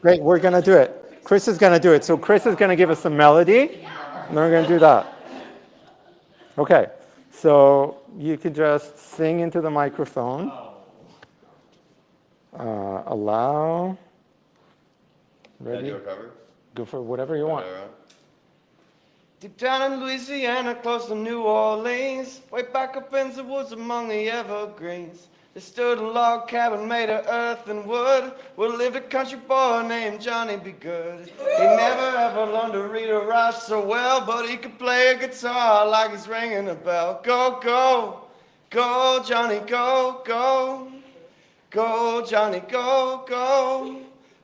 Great, we're going to do it. Chris is going to do it. So Chris is going to give us the melody, and then we're going to do that. Okay, so you could just sing into the microphone. Allow. Ready? Go for whatever you want. Deep down in Louisiana, close to New Orleans, way back up in the woods among the evergreens, there stood a log cabin made of earth and wood, where lived a country boy named Johnny B. Good. He never ever learned to read or write so well, but he could play a guitar like he's ringing a bell. Go, go, go, Johnny, go, go. Go, Johnny, go, go.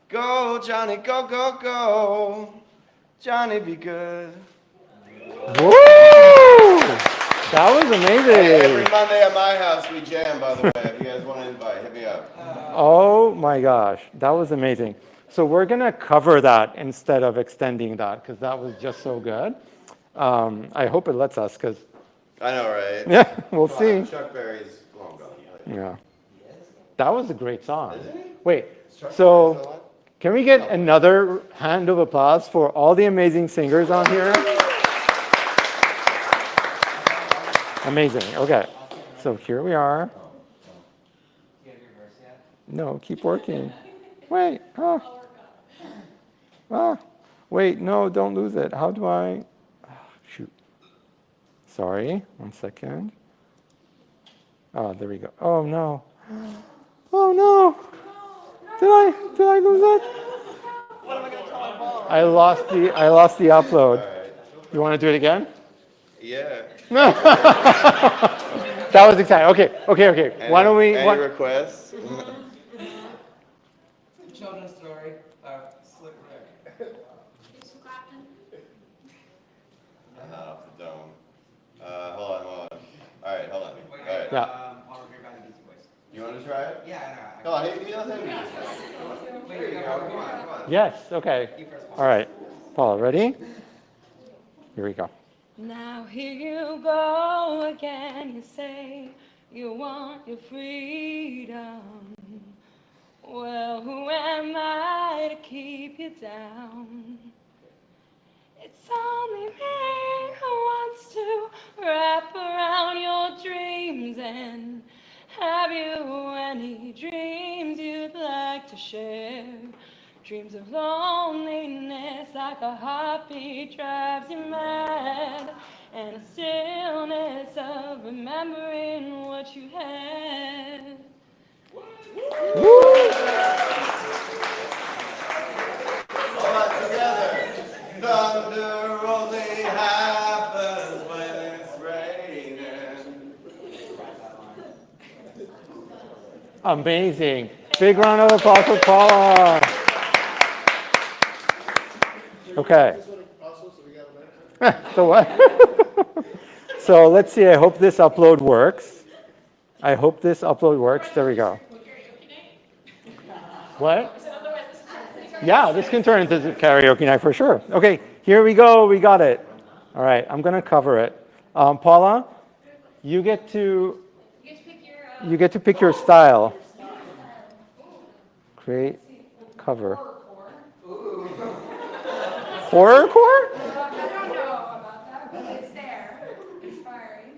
Go, Johnny, go, go, go. Johnny be good. Woo! That was amazing. Every Monday at my house we jam, by the way. If you guys want to invite, hit me up. Oh my gosh, that was amazing. So we're going to cover that instead of extending that, because that was just so good. I hope it lets us, because... I know, right? Yeah, we'll see. Chuck Berry's long gone. Yeah. That was a great song. Wait, so can we get another hand of applause for all the amazing singers on here? Amazing. Okay. So here we are. No, keep working. Wait. Wait, no, don't lose it. How do I? Shoot. Sorry. 1 second. Oh, there we go. Oh, no. Oh, no. Did I lose it? I lost the upload. You want to do it again? Yeah. That was exciting. Okay. Why don't we? Any requests? Children's story. Slick Rick. Not off the dome. Hold on. All right, hold on. All right. Yeah. You want to try it? Yeah, Hold on. He doesn't have to. Yes. Okay. All right. Paul, ready? Here we go. Now here you go again, you say you want your freedom. Well, who am I to keep you down? It's only me who wants to wrap around your dreams. And have you any dreams you'd like to share? Dreams of loneliness, like a heartbeat drives you mad, and a stillness of remembering what you had. All right, together. Thunder only happens when it's raining. Amazing. Big round of applause for Paula. Okay. So what? So let's see. I hope this upload works. There we go. What? Yeah, this can turn into karaoke night for sure. Okay, here we go. We got it. All right, I'm going to cover it. Paula, you get to pick your style. Create cover. Horrorcore? I don't know about that, but it's there. Inspiring.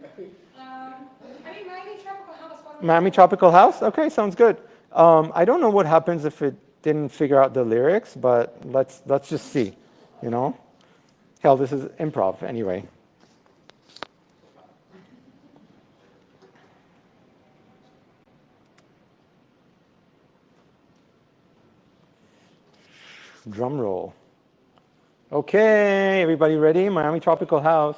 Miami Tropical House. Miami Tropical House? Okay, sounds good. I don't know what happens if it didn't figure out the lyrics, but let's just see, you know? Hell, this is improv anyway. Drum roll. Okay, everybody ready? Miami Tropical House.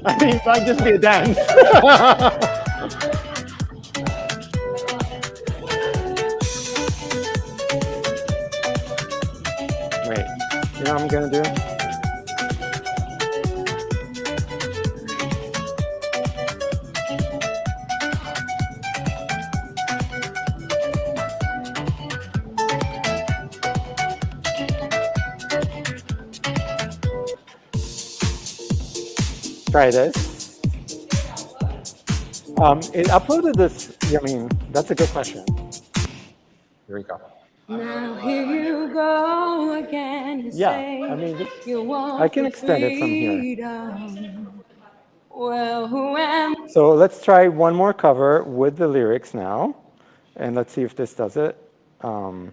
I think it might just be a dance. Wait, you know what I'm gonna do? try this. It uploaded this, I mean, that's a good question. Here we go. Now here you go again. You Yeah, say I mean, you want I can extend it from here. freedom. Well, who am So let's try one more cover with the lyrics now, and let's see if this does it. And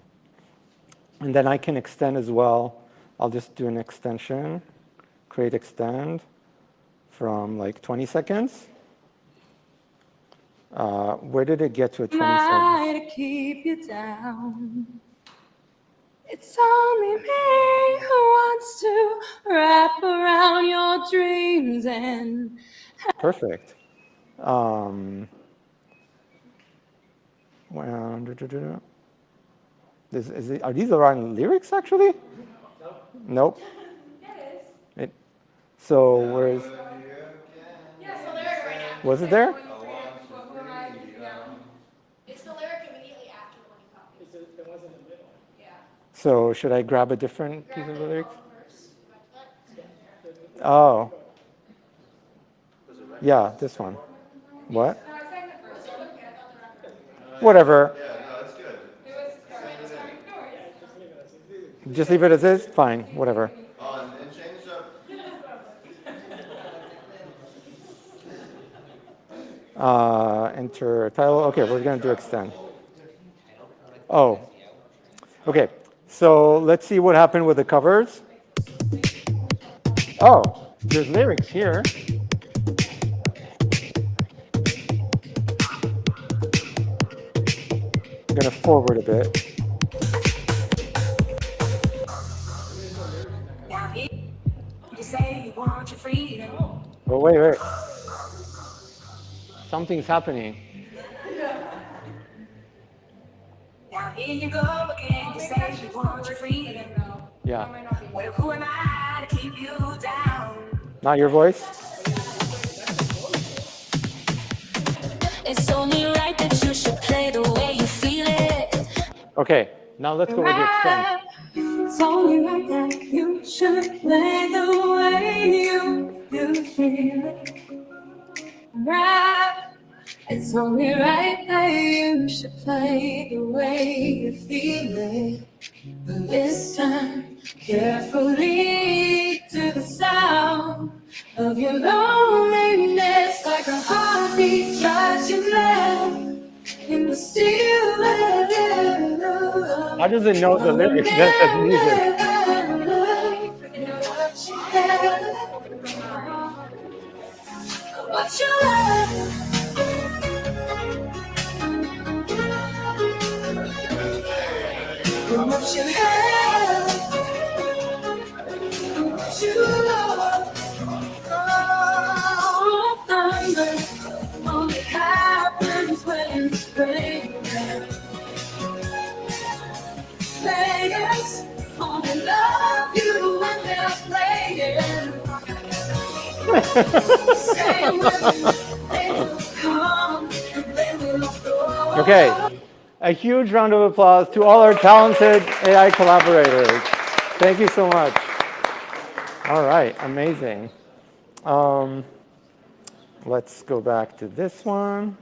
then I can extend as well. I'll just do an extension, create extend from like 20 seconds. Where did it get to at 20 seconds? I to keep you down? It's only me who wants to wrap around your dreams and Perfect. Well, are these the wrong lyrics actually? Nope. So where's? Was it there? It's the lyric immediately after when you copy. It was in the middle. Yeah. So should I grab a different piece of the lyrics? Oh. Yeah, this one. What? Whatever. Just leave it as is? Fine, whatever. And change up. Enter title. Okay, we're going to do extend. Oh. Okay, so let's see what happened with the covers. Oh, there's lyrics here. I'm going to forward a bit. you say you want your freedom. Oh, wait. Something's happening. Now here you go again. You say you want your freedom. Yeah. Well, who am I to keep you down? Not your voice? It's only right that you should play the way you feel it. Okay, now let's go with the extend. It's only right that you should play the way you feel it. Right. It's only right that you should play the way you feel it. But listen carefully to the sound of your loneliness, like a heartbeat tries to land in the still air. How does it know the lyrics just as music? What you love. What you have, what you love, oh, thunder only happens when it's raining. Players only love you when they're playing. Same way they will come and they will go. Okay, a huge round of applause to all our talented AI collaborators. Thank you so much. All right, amazing. Let's go back to this one.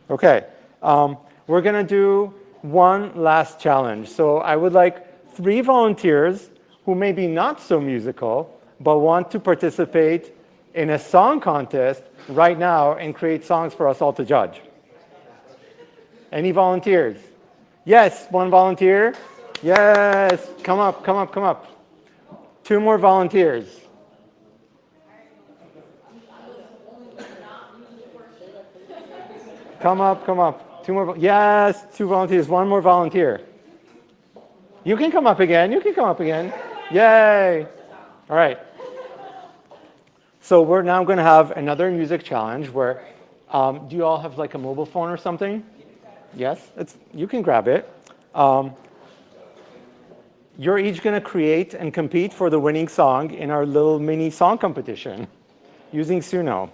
Okay, we're going to do one last challenge. So I would like 3 volunteers who may be not so musical, but want to participate in a song contest right now and create songs for us all to judge. Any volunteers? Yes, 1 volunteer. Yes, come up. 2 more volunteers. Come up. 2 more. Yes, 2 volunteers. 1 more volunteer. You can come up again. Yay. All right. So we're now going to have another music challenge where, do you all have like a mobile phone or something? Yes, you can grab it. You're each going to create and compete for the winning song in our little mini song competition using Suno.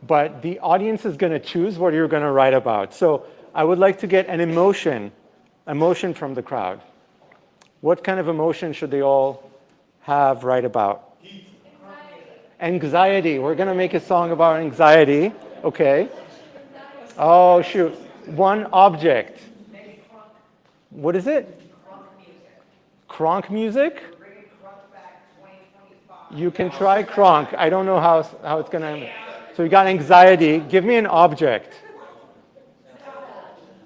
But the audience is going to choose what you're going to write about. So I would like to get an emotion from the crowd. What kind of emotion should they all have write about? Anxiety. We're going to make a song about anxiety. Okay. Oh, shoot. One object. What is it? Kronk music? You can try Kronk. I don't know how it's going to... So you got anxiety. Give me an object.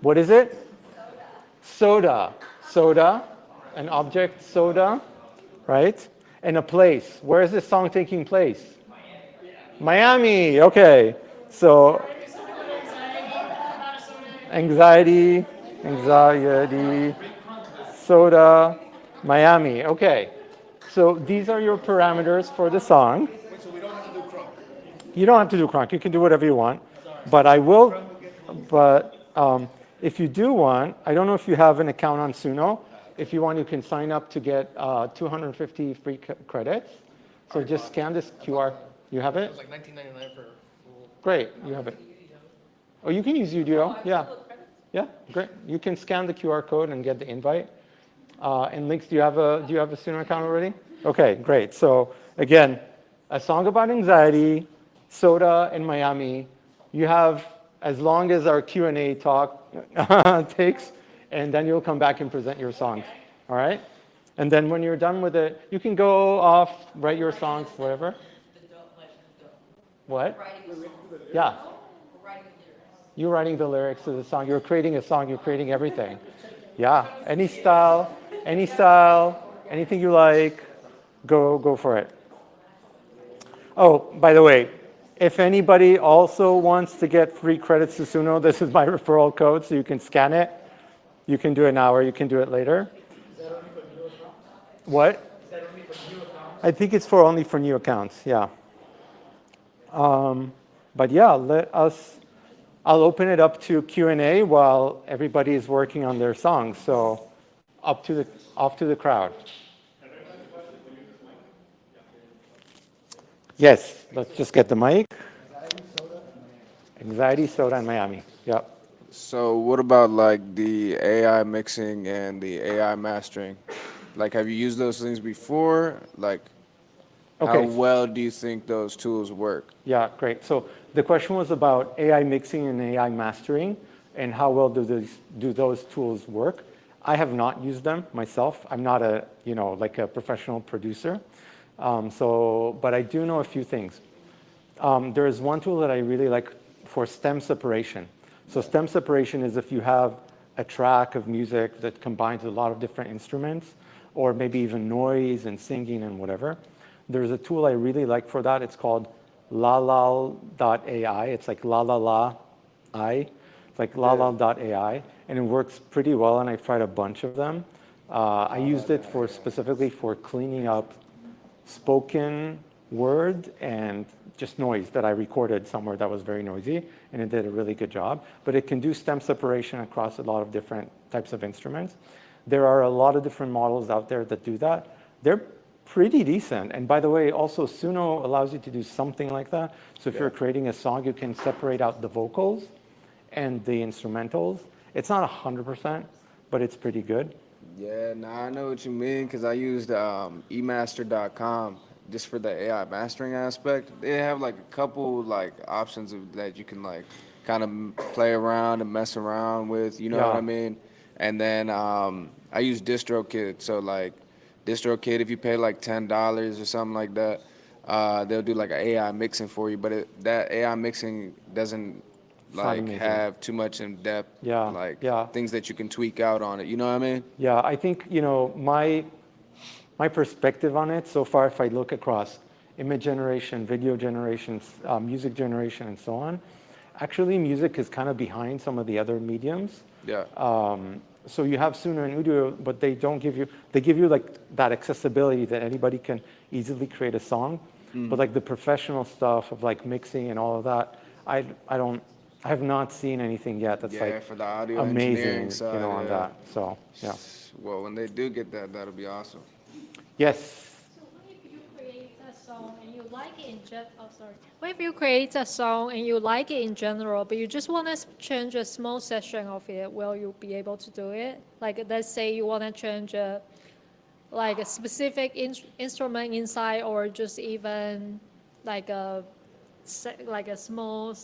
What is it? Soda. Soda. An object, soda. Right? And a place. Where is this song taking place? Miami. Okay. So anxiety, soda, Miami. Okay. So these are your parameters for the song. So we don't have to do Kronk. You don't have to do Kronk. You can do whatever you want. But I will. But if you do want, I don't know if you have an account on Suno. If you want, you can sign up to get 250 free credits. So just scan this QR. You have it? It was like $19.99 for. Great. You have it. Oh, you can use Udeo. Yeah. Yeah. Great. You can scan the QR code and get the invite. And links. Do you have a Suno account already? Okay. Great. So again, a song about anxiety, soda, and Miami. You have as long as our Q&A talk takes, and then you'll come back and present your songs. All right? And then when you're done with it, you can go off, write your songs, whatever. What? Yeah. You're writing the lyrics to the song. You're creating a song. You're creating everything. Yeah. Any style, anything you like, go for it. Oh, by the way, if anybody also wants to get free credits to Suno, this is my referral code, so you can scan it. You can do it now, or you can do it later. Is that only for new accounts? What? Is that only for new accounts? I think it's only for new accounts, yeah. But yeah, I'll open it up to Q&A while everybody is working on their songs. So off to the crowd. Yes, let's just get the mic. Anxiety, soda, and Miami. Yep. So what about like the AI mixing and the AI mastering? Like, have you used those things before? Like, how well do you think those tools work? Yeah, great. So the question was about AI mixing and AI mastering, and how well do those tools work? I have not used them myself. I'm not a professional producer. But I do know a few things. There is one tool that I really like for stem separation. So stem separation is if you have a track of music that combines a lot of different instruments, or maybe even noise and singing and whatever. There's a tool I really like for that. It's called lalal.ai. It's like la-la-la-I. It's like lalal.ai. And it works pretty well, and I've tried a bunch of them. I used it specifically for cleaning up spoken word and just noise that I recorded somewhere that was very noisy, and it did a really good job. But it can do stem separation across a lot of different types of instruments. There are a lot of different models out there that do that. They're pretty decent. And by the way, also Suno allows you to do something like that. So if you're creating a song, you can separate out the vocals and the instrumentals. It's not 100%, but it's pretty good. Yeah, I know what you mean, because I used emaster.com just for the AI mastering aspect. They have like a couple like options that you can like kind of play around and mess around with, you know what I mean? And then I use DistroKid. So like DistroKid, if you pay like $10 or something like that, they'll do like an AI mixing for you. But that AI mixing doesn't like have too much in depth, things that you can tweak out on it. You know what I mean? Yeah, I think my perspective on it so far, if I look across image generation, video generation, music generation, and so on, actually music is kind of behind some of the other mediums. Yeah. So you have Suno and Udeo, but they give you like that accessibility that anybody can easily create a song. But like the professional stuff of like mixing and all of that, I have not seen anything yet that's for the audio amazing, side, on that. So yeah. Well, when they do get that, that'll be awesome. Yes. So what if you create a song and you like it What if you create a song and you like it in general, but you just want to change a small section of it? Will you be able to do it? Like, let's say you want to change a specific instrument inside, or just even like a small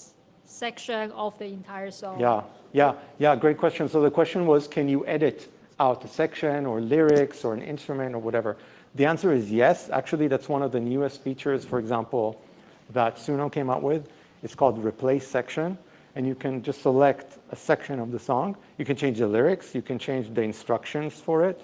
section of the entire song? Yeah, great question. So the question was, can you edit out a section or lyrics or an instrument or whatever? The answer is yes. Actually, that's one of the newest features, for example, that Suno came out with. It's called replace section. And you can just select a section of the song. You can change the lyrics. You can change the instructions for it.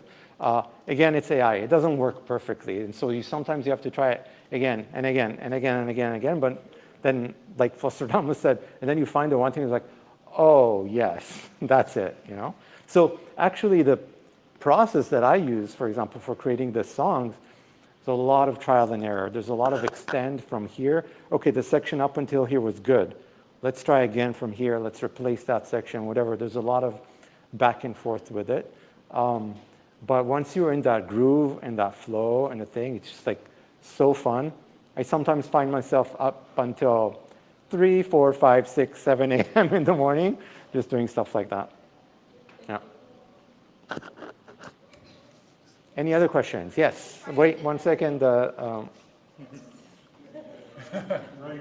Again, it's AI. It doesn't work perfectly. And so sometimes you have to try it again and again and again and again and again. But then, like Fosterdamus said, and then you find the one thing that's like, oh, yes, that's it, you know? So actually, the process that I use, for example, for creating the songs, there's a lot of trial and error. There's a lot of extend from here. Okay, the section up until here was good. Let's try again from here. Let's replace that section, whatever. There's a lot of back and forth with it. But once you're in that groove and that flow and the thing, it's just like so fun. I sometimes find myself up until 3, 4, 5, 6, 7 a.m. in the morning, just doing stuff like that. Yeah. Any other questions? Yes. Wait 1 second.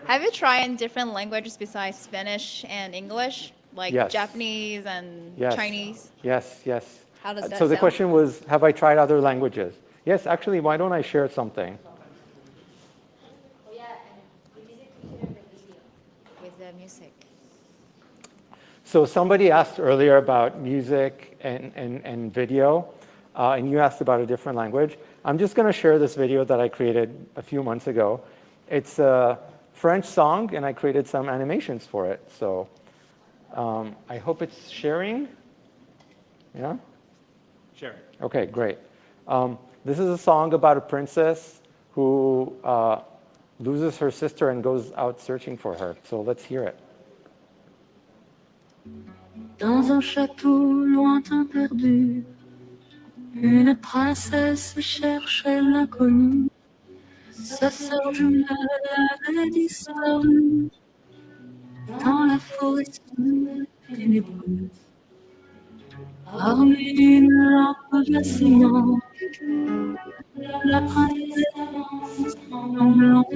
Have you tried different languages besides Spanish and English, like Yes. Japanese and Yes. Chinese? Yes. How does that So the sound? question was, have I tried other languages? Yes, actually, why don't I share something? With the music. So somebody asked earlier about music and video, and you asked about a different language. I'm just going to share this video that I created a few months ago. It's a French song, and I created some animations for it. So I hope it's sharing. Yeah? Sharing. Okay, great. This is a song about a princess who loses her sister and goes out searching for her. So let's hear it. Dans un château lointain perdu, une princesse cherchait l'inconnu. Sa sœur jumelle avait disparu dans la forêt sombre et ténébreuse. Parmi une lampe vacillante, la princesse tremblante,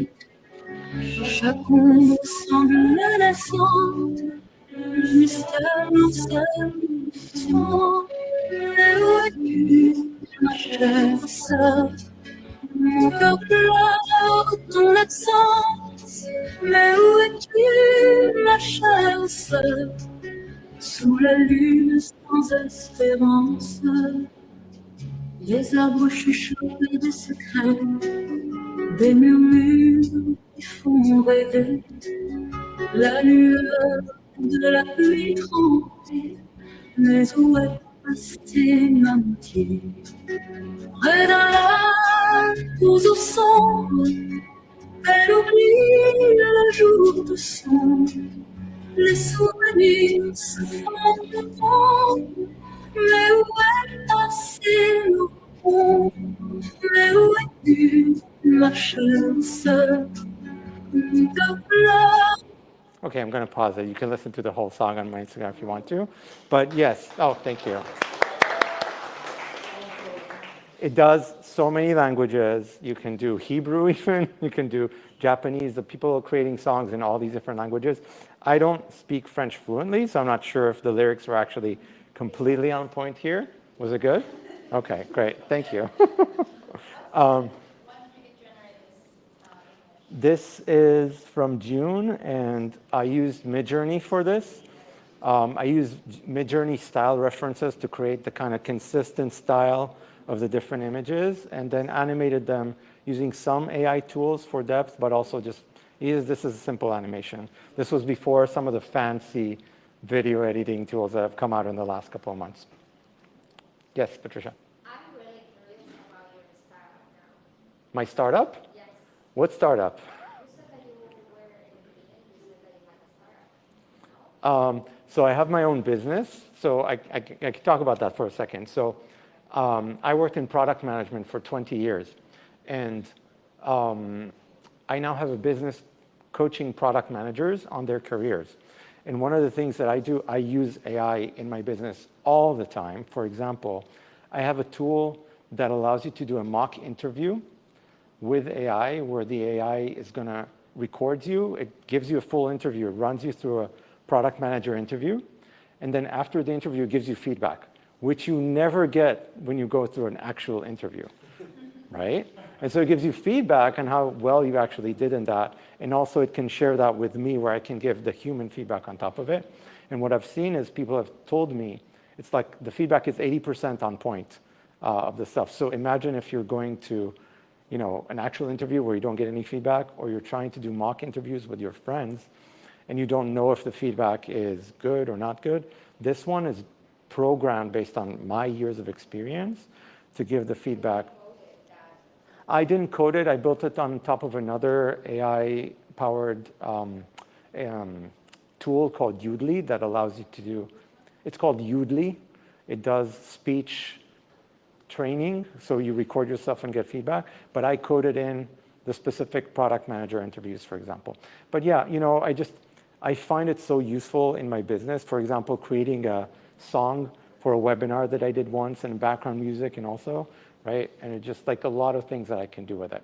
chaque ombre semble menaçante. Le mystère m'enseigne doucement. Mais où es-tu, ma chère sœur? Mon cœur pleure ton absence. Mais où es-tu, ma chère sœur? Sous la lune sans espérance, les arbres chuchotent des secrets, des murmures qui font rêver. La lueur de la pluie trempée, mais où est passée ma moitié? Près d'un lac aux eaux sombres, elle oublie le jour de sombre. Les souvenirs se font d'ombre, mais où est passé le pont? Mais où es-tu, ma chère sœur? Mon cœur pleure. Okay, I'm going to pause it. You can listen to the whole song on my Instagram if you want to. But yes, thank you. It does so many languages. You can do Hebrew even. You can do Japanese. The people are creating songs in all these different languages. I don't speak French fluently, so I'm not sure if the lyrics were actually completely on point here. Was it good? Okay, great. Thank you. This is from June, and I used Midjourney for this. I used Midjourney style references to create the kind of consistent style of the different images, and then animated them using some AI tools for depth, but also just, this is a simple animation. This was before some of the fancy video editing tools that have come out in the last couple of months. Yes, Patricia? I'm really curious about your startup now. My startup? Yes. What startup? You said that you were in the beginning, you said that you had a startup. So I have my own business. So I can talk about that for a second. So I worked in product management for 20 years. And I now have a business coaching product managers on their careers. And one of the things that I do, I use AI in my business all the time. For example, I have a tool that allows you to do a mock interview with AI, where the AI is going to records you, it gives you a full interview, it runs you through a product manager interview, and then after the interview, it gives you feedback, which you never get when you go through an actual interview, right? And so it gives you feedback on how well you actually did in that, and also it can share that with me where I can give the human feedback on top of it. And what I've seen is people have told me, it's like the feedback is 80% on point of the stuff. So imagine if you're going to, an actual interview where you don't get any feedback, or you're trying to do mock interviews with your friends, and you don't know if the feedback is good or not good. This one is programmed based on my years of experience to give the feedback. I didn't code it. I built it on top of another AI-powered tool called Udly that allows you to do, it's called Udly. It does speech training, so you record yourself and get feedback, but I coded in the specific product manager interviews, for example. But yeah, I find it so useful in my business. For example, creating a song for a webinar that I did once, and background music, and also, right? And it's just like a lot of things that I can do with it.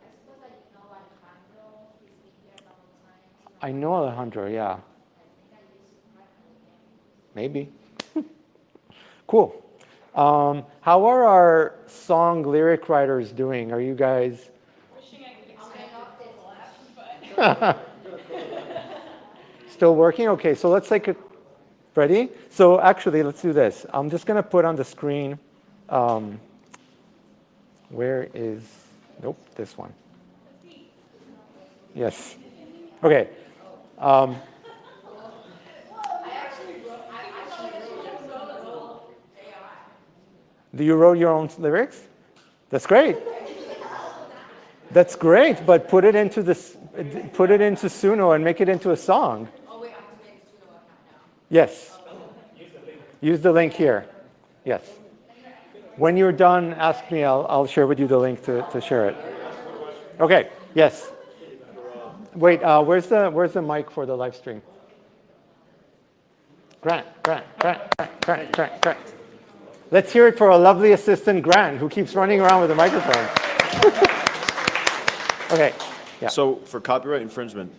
I know Alejandro, yeah. Maybe. Cool. How are our song lyric writers doing? Are you guys? Still working? Okay, so let's take a, ready? So actually, let's do this. I'm just going to put on the screen, where is, nope, this one. Yes. Okay. Do you wrote your own lyrics? That's great. That's great, but put it into Suno and make it into a song. Yes. Use the link here. Yes. When you're done, ask me. I'll share with you the link to share it. Okay. Yes. Wait. Where's the mic for the live stream? Grant. Let's hear it for a lovely assistant, Grant, who keeps running around with a microphone. Okay. Yeah. So for copyright infringement,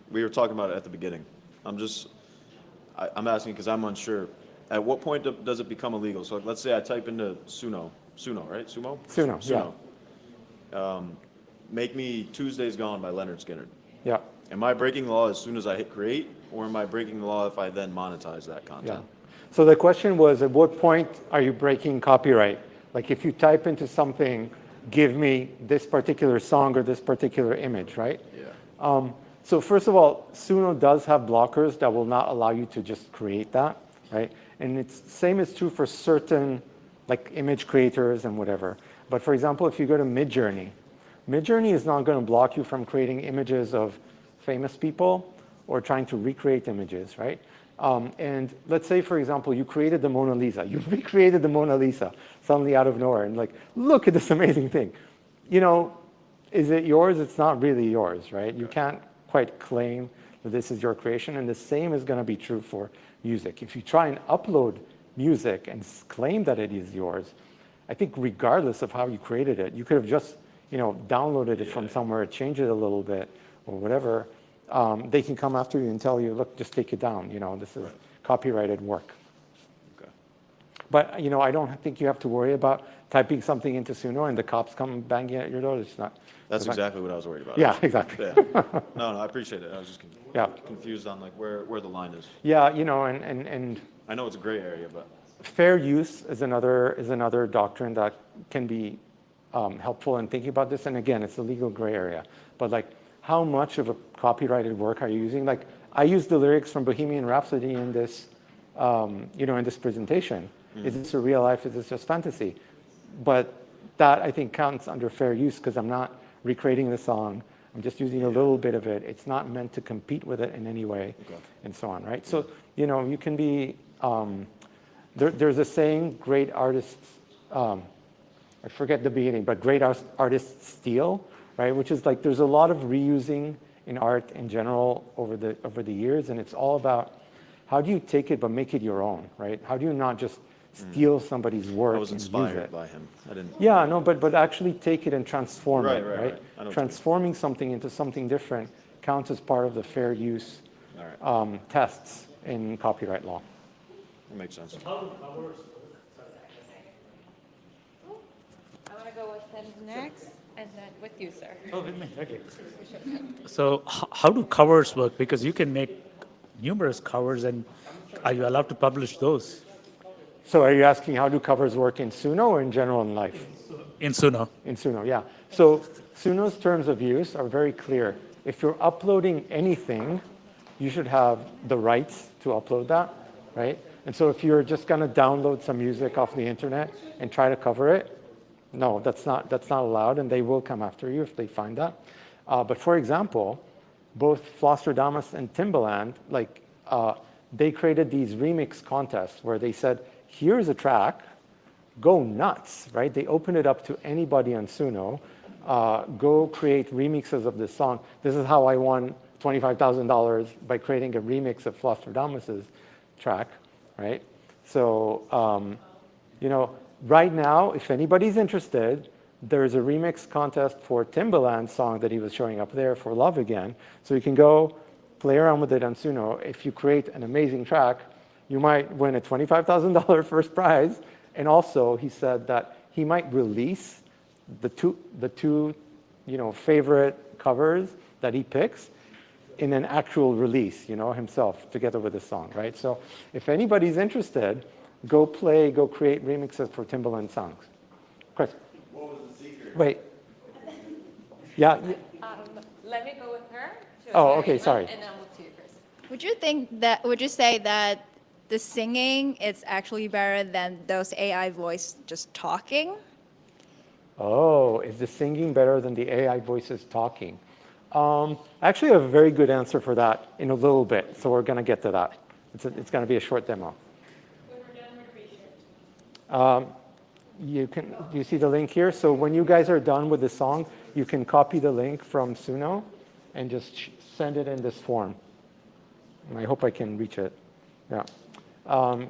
we were talking about it at the beginning. I'm asking because I'm unsure. At what point does it become illegal? So let's say I type into Suno, right? Suno. Yeah. Make me Tuesdays Gone by Leonard Skinner. Yeah. Am I breaking the law as soon as I hit create, or am I breaking the law if I then monetize that content? Yeah. So the question was, at what point are you breaking copyright? Like if you type into something, give me this particular song or this particular image, right? Yeah. So first of all, Suno does have blockers that will not allow you to just create that, right? And it's same is true for certain like image creators and whatever. But for example, if you go to Midjourney is not going to block you from creating images of famous people or trying to recreate images, right? And let's say, for example, you created the Mona Lisa. You recreated the Mona Lisa suddenly out of nowhere, and like, look at this amazing thing. Is it yours? It's not really yours, right? You can't quite claim that this is your creation, and the same is going to be true for music. If you try and upload music and claim that it is yours, I think regardless of how you created it, you could have just, downloaded it from somewhere, changed it a little bit, or whatever. They can come after you and tell you, look, just take it down. This is copyrighted work. Okay. But, I don't think you have to worry about typing something into Suno and the cops come banging at your door. It's not. That's exactly what I was worried about. Yeah, exactly. Yeah. No, I appreciate it. I was just confused on like where the line is. Yeah, and I know it's a gray area, but fair use is another doctrine that can be helpful in thinking about this. And again, it's a legal gray area. But like, how much of a copyrighted work are you using? Like, I used the lyrics from Bohemian Rhapsody in this, in this presentation. Mm-hmm. Is this a real life? Is this just fantasy? But that, I think, counts under fair use because I'm not recreating the song. I'm just using a little bit of it. It's not meant to compete with it in any way, and so on, right? So, you can be, there's a saying, great artists, I forget the beginning, but great artists steal, right? Which is like, there's a lot of reusing in art in general over the years, and it's all about how do you take it but make it your own, right? How do you not just steal somebody's work I was and use inspired it. by him. I didn't. Yeah, no, but actually take it and transform Right, it, right, right? right. I know what you mean. Transforming something into something different counts as part of the fair use tests in copyright law. That makes sense. I want to go with him next, and then with you, sir. Oh, with me, okay. So how do covers work? Because you can make numerous covers, and are you allowed to publish those? So are you asking how do covers work in Suno or in general in life? In Suno. In Suno, yeah. So Suno's terms of use are very clear. If you're uploading anything, you should have the rights to upload that, right? And so if you're just going to download some music off the internet and try to cover it, no, that's not allowed, and they will come after you if they find that. But for example, both Flosstradamus and Timbaland, they created these remix contests where they said, here's a track, go nuts, right? They opened it up to anybody on Suno, go create remixes of this song. This is how I won $25,000 by creating a remix of Flosstradamus's track, right? So, right now, if anybody's interested, there's a remix contest for Timbaland's song that he was showing up there for Love Again. So you can go play around with it on Suno. If you create an amazing track, you might win a $25,000 first prize. And also, he said that he might release the two favorite covers that he picks in an actual release, himself, together with the song, right? So if anybody's interested, go create remixes for Timbaland songs. Chris? What was the secret? Wait. Yeah. Let me go with her. Oh, okay, sorry. And then we'll to you, Chris. Would you say that the singing is actually better than those AI voice just talking? Oh, is the singing better than the AI voices talking? I actually have a very good answer for that in a little bit, so we're going to get to that. It's going to be a short demo. You see the link here? So when you guys are done with the song, you can copy the link from Suno and just send it in this form. And I hope I can reach it. Yeah.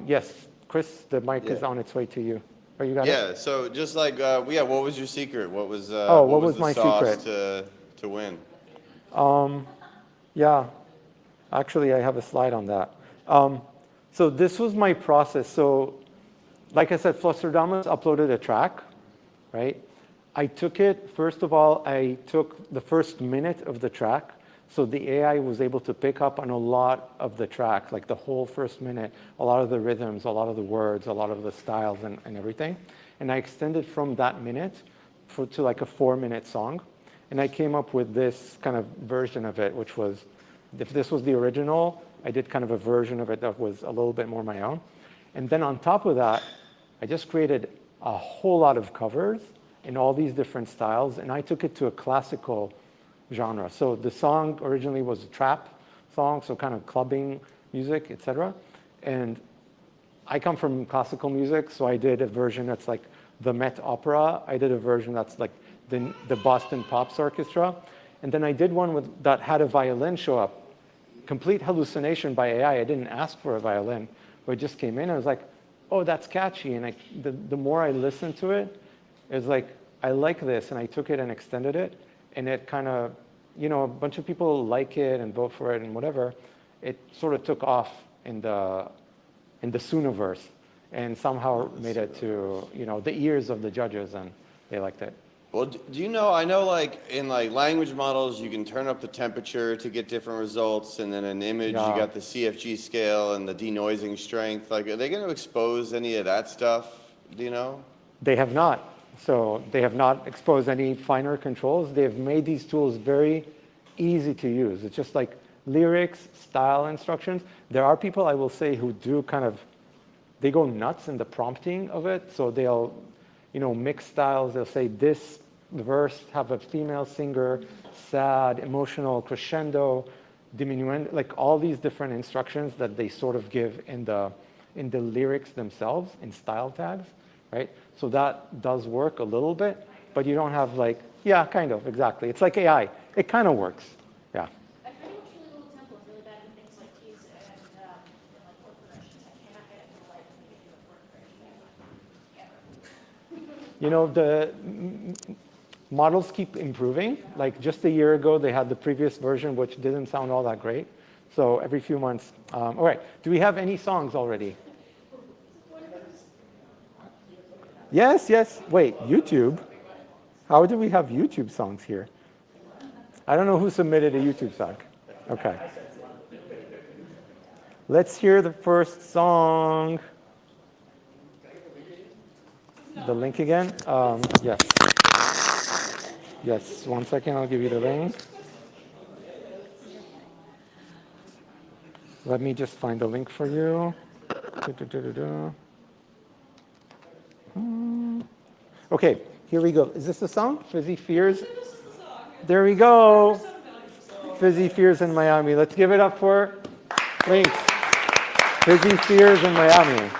Yes, Chris, the mic is on its way to you. Oh, you got it? Yeah, so just like, what was your secret? What was what was the my sauce secret? to win? Yeah, actually, I have a slide on that. So this was my process. So like I said, Flosstradamus uploaded a track, right? I took it, first of all, I took the first minute of the track. So the AI was able to pick up on a lot of the track, like the whole first minute, a lot of the rhythms, a lot of the words, a lot of the styles and everything. And I extended from that minute to like a 4-minute song. And I came up with this kind of version of it, which was, if this was the original, I did kind of a version of it that was a little bit more my own. And then on top of that, I just created a whole lot of covers in all these different styles, and I took it to a classical genre. So the song originally was a trap song, so kind of clubbing music, etc. And I come from classical music, so I did a version that's like the Met Opera. I did a version that's like the Boston Pops Orchestra. And then I did one that had a violin show up. Complete hallucination by AI. I didn't ask for a violin, but it just came in. I was like, oh, that's catchy. And the more I listened to it, it was like, I like this. And I took it and extended it. And it kind of, a bunch of people like it and vote for it and whatever. It sort of took off in the Sunoverse and somehow made it to, the ears of the judges, and they liked it. Well, do you know, I know like in like language models, you can turn up the temperature to get different results. And then in image, you got the CFG scale and the denoising strength. Like, are they going to expose any of that stuff? Do you know? They have not. So they have not exposed any finer controls. They have made these tools very easy to use. It's just like lyrics, style instructions. There are people, I will say, who do they go nuts in the prompting of it. So they'll, mix styles. They'll say this verse have a female singer, sad, emotional, crescendo, diminuendo, like all these different instructions that they sort of give in the lyrics themselves in style tags, right? So that does work a little bit, but you don't have kind of, exactly. It's like AI. It kind of works, yeah. I pretty much really little tempo is really bad in things like keys and like chord progressions. I cannot get it to make it do a chord progression. You know, the models keep improving. Like just a year ago, they had the previous version, which didn't sound all that great. So every few months. All right, do we have any songs already? Yes, yes. Wait, YouTube? How do we have YouTube songs here? I don't know who submitted a YouTube song. Okay. Let's hear the first song. The link again? Yes. Yes, 1 second, I'll give you the link. Let me just find the link for you. Okay, here we go. Is this the song? Fizzy Fears? There we go. Fizzy Fears in Miami. Let's give it up for Links. Fizzy Fears in Miami.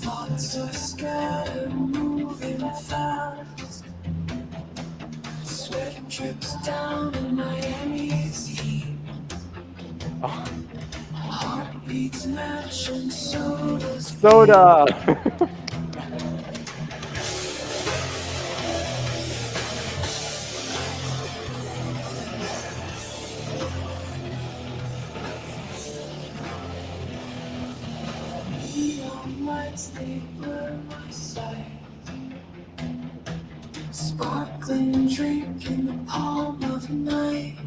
Thoughts are scattered, moving fast. Sweat drips down in Miami's heat. Heartbeats match and so does Soda. neon lights, they blur my sight. Sparkling drink in the palm of night.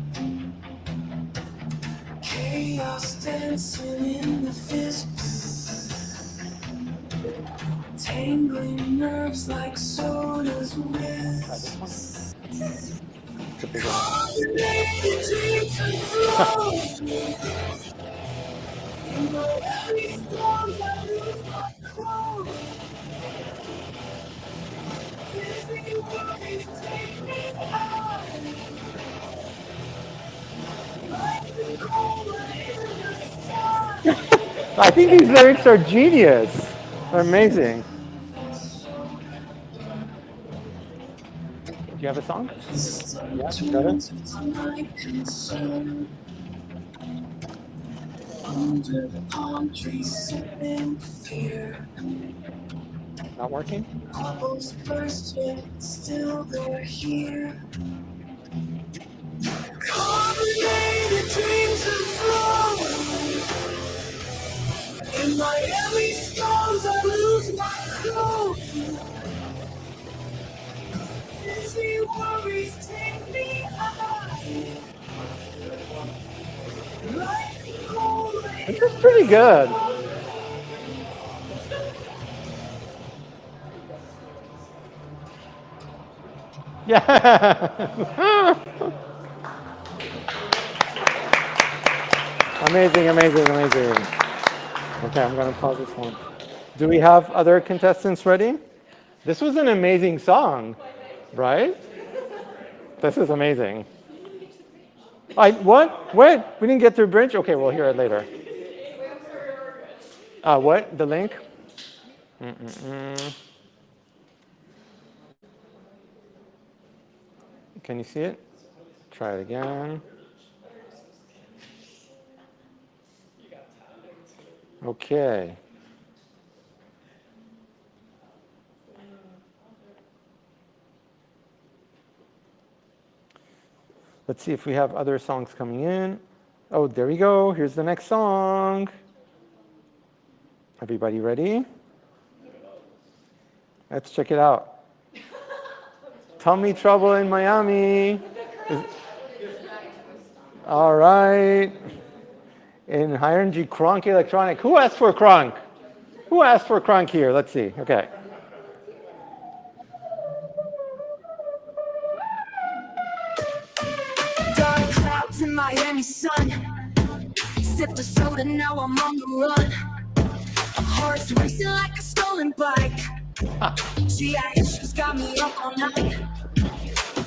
Chaos dancing in the fist. Tangling nerves like soda's whiz. Coordinated dreams and flows. In my every storms I lose my clothes. Busy worries take me high. Like the cola in the sky. I think these lyrics are genius. They're amazing. Do you have a song? Yeah, got it. Under the palm trees, sipping fear. Not working? Bubbles burst, yet still they're here. Carbonated dreams and flow. In Miami storms, I lose my cool. Busy worries take me high. Like cold This is pretty good. Yeah. Amazing, amazing, amazing. Okay, I'm going to pause this one. Do we have other contestants ready? This was an amazing song, right? This is amazing. What? Wait, we didn't get through bridge? Okay, we'll hear it later. What? The link? Can you see it? Try it again. Okay. Let's see if we have other songs coming in. Oh, there we go. Here's the next song. Everybody ready? Let's check it out. Tummy Trouble in Miami. All right. In Hierarchy, Kronk Electronic. Who asked for Kronk? Who asked for Kronk here? Let's see. Okay. dark clouds in Miami sun. Sipped a soda, now I'm on the run. Heart's racing like a stolen bike. See, I issues got me up all night.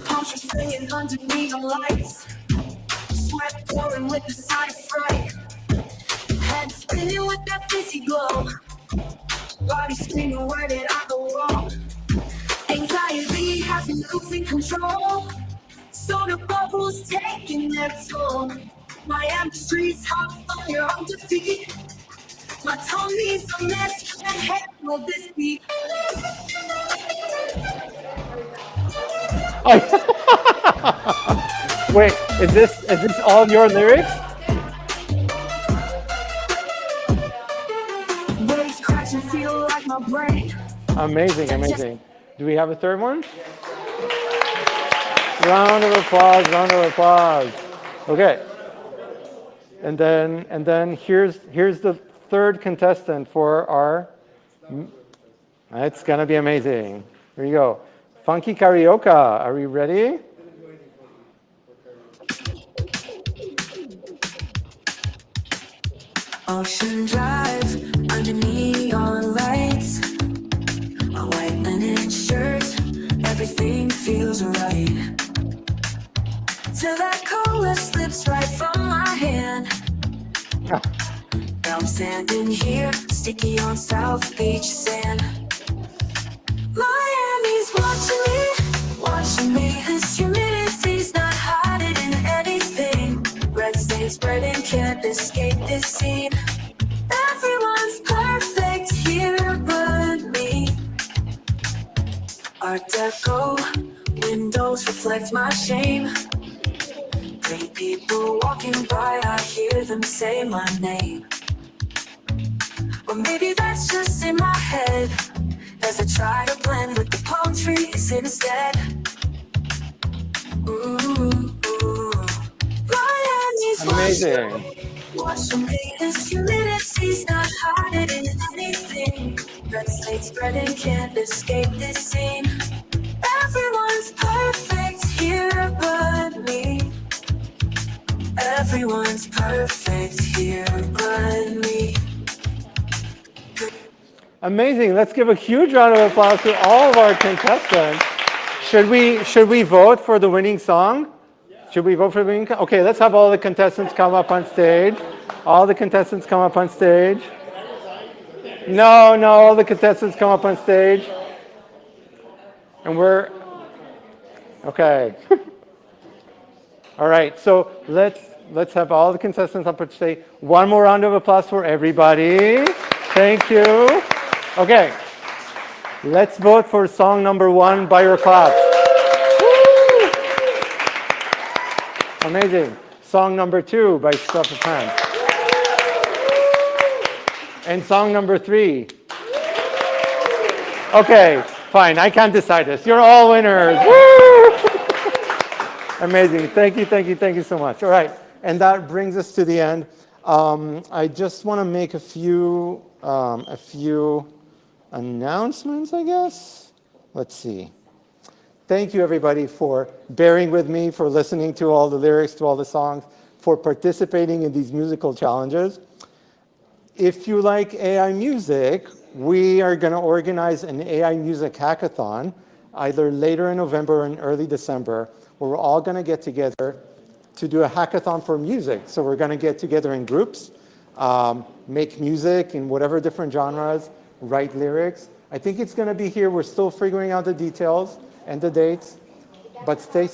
Palms are swinging under neon lights. Sweat pouring with the side of fright. Head spinning with that fizzy glow. Body screaming, where did I go wrong? Anxiety has me losing control. So the bubbles taking their toll. Miami streets hot fire on defeat. My tongue needs a mess, and heck will this be? Wait, is this all your lyrics? Waves crash and feel like my brain. Amazing, amazing. Do we have a third one? Round of applause, round of applause. Okay. And then here's the third contestant for our, it's gonna be amazing. Here you go. Funky Karaoke, are we ready? Ocean Drive, under neon lights. A white linen shirt, everything feels right. Till that color slips right from my hand. Now I'm standing here, sticky on South Beach sand. Miami's watching me. This humidity's not hiding in anything. Red stains spreading, can't escape this scene. Everyone's perfect here but me. Art Deco, windows reflect my shame. Great people walking by, I hear them say my name. Or maybe that's just in my head, as I try to blend with the palm trees instead. Miami's Amazing. watching me. This humidity's not hiding in anything. Red stains spreading, can't escape this scene. Everyone's perfect here but me. Everyone's perfect here but me. Amazing. Let's give a huge round of applause to all of our contestants. Should we vote for the winning song? Should we vote for the winning? Okay, let's have all the contestants come up on stage. All the contestants come up on stage. No, all the contestants come up on stage. And we're okay. All right, so let's have all the contestants up on stage. One more round of applause for everybody. Thank you. Okay, let's vote for song number 1 by your claps. Woo! Amazing. Song number 2 by Stuff of Hands. And song number 3. Okay, fine, I can't decide this. You're all winners. Woo! Amazing. Thank you so much. All right, and that brings us to the end. I just want to make a few announcements, I guess. Let's see. Thank you, everybody, for bearing with me, for listening to all the lyrics, to all the songs, for participating in these musical challenges. If you like AI music, we are going to organize an AI music hackathon, either later in November or in early December, where we're all going to get together to do a hackathon for music. So we're going to get together in groups, make music in whatever different genres, write lyrics. I think it's going to be here. We're still figuring out the details and the dates, but stay.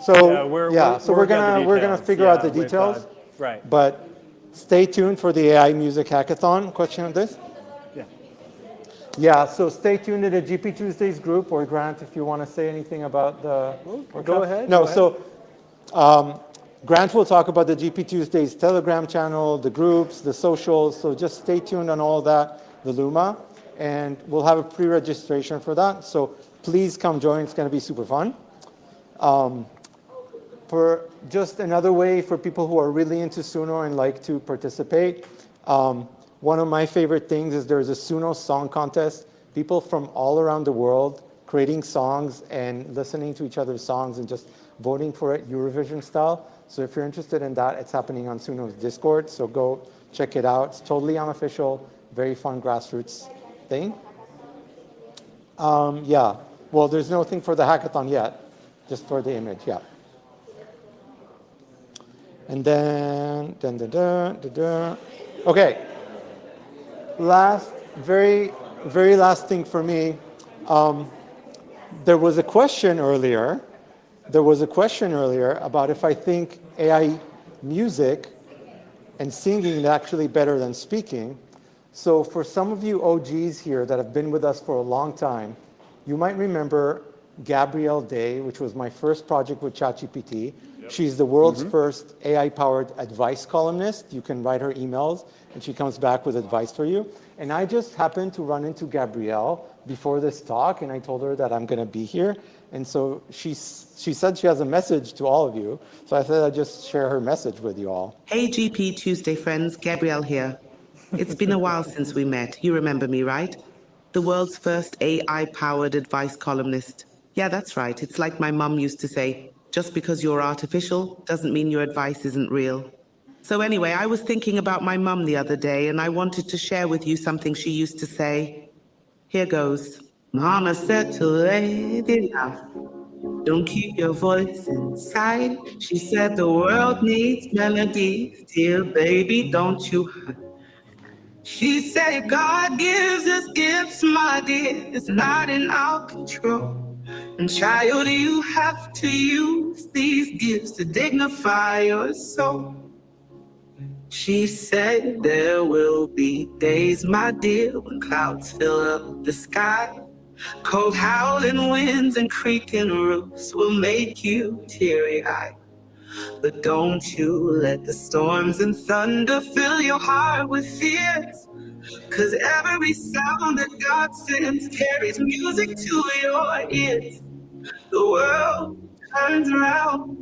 So we're gonna figure out the details. Right. But stay tuned for the AI Music Hackathon. Question on this? Yeah, so stay tuned to the GPTuesdays group, or Grant, if you want to say anything about the workshop. Go ahead. No, so Grant will talk about the GPTuesdays Telegram channel, the groups, the socials, so just stay tuned on all that, the Luma, and we'll have a pre-registration for that, so please come join, it's going to be super fun. For just another way for people who are really into Suno and like to participate, one of my favorite things is there's a Suno song contest. People from all around the world creating songs and listening to each other's songs and just voting for it Eurovision style. So if you're interested in that, it's happening on Suno's Discord. So go check it out. It's totally unofficial, very fun grassroots thing. Yeah, well, there's no thing for the hackathon yet, just for the image, yeah. And then, okay. Last, very last thing for me. There was a question earlier. About if I think AI music and singing is actually better than speaking. So for some of you OGs here that have been with us for a long time, you might remember Gabrielle Day, which was my first project with ChatGPT. Yep. She's the world's first AI-powered advice columnist. You can write her emails, and she comes back with advice for you. And I just happened to run into Gabrielle before this talk, and I told her that I'm going to be here. And so she said she has a message to all of you. So I said I'd just share her message with you all. Hey, GP Tuesday friends, Gabrielle here. It's been a while since we met. You remember me, right? The world's first AI-powered advice columnist. Yeah, that's right. It's like my mum used to say, just because you're artificial doesn't mean your advice isn't real. So anyway, I was thinking about my mum the other day, and I wanted to share with you something she used to say. Here goes. Mama said to lady now, don't keep your voice inside. She said the world needs melody. Dear baby, don't you hide. She said God gives us gifts, my dear. It's not in our control. And child, you have to use these gifts to dignify your soul. She said there will be days, my dear, when clouds fill up the sky. Cold howling winds and creaking roofs will make you teary-eyed. But don't you let the storms and thunder fill your heart with fears. 'Cause every sound that God sends carries music to your ears. The world turns around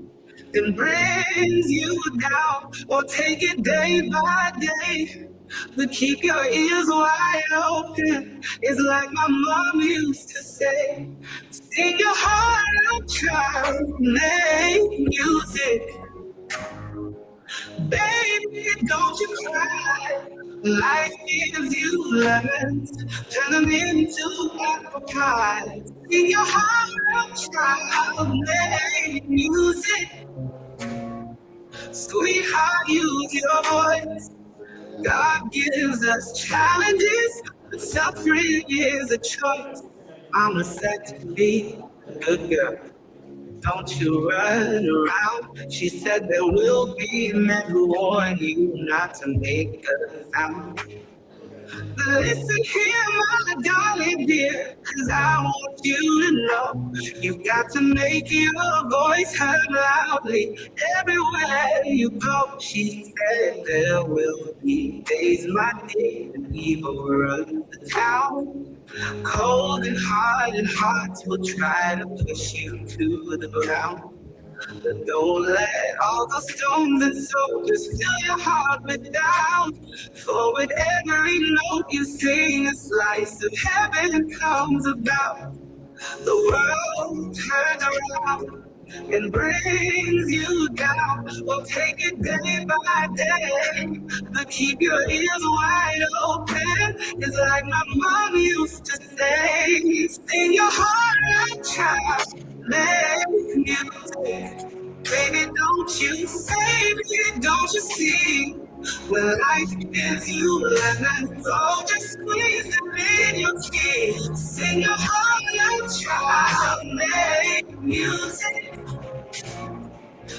and brings you down, or take it day by day. But keep your ears wide open. It's like my mom used to say, sing your heart out, child, make music. Baby, don't you cry. Life gives you lemons, turn them into apple pie. Sing your heart out, child, make music. Sweetheart, use your voice. God gives us challenges, but suffering is a choice. I'm set to be a good girl. Don't you run around. She said there will be men who warn you not to make a sound. Listen here, my darling dear, 'cause I want you to know you've got to make your voice heard loudly everywhere you go. She said there will be days, my dear, when evil runs the town. Cold and hard and hearts will try to push you to the ground. But don't let all the stones and soldiers fill your heart with doubt. For with every note you sing, a slice of heaven comes about. The world turns around and brings you down. Well, take it day by day, but keep your ears wide open. It's like my mom used to say, sing your heart out, child, make music. Baby, don't you say, baby, don't you see? When life gives you lemons, oh, just squeeze them in your teeth. Sing your heart out, child, make music.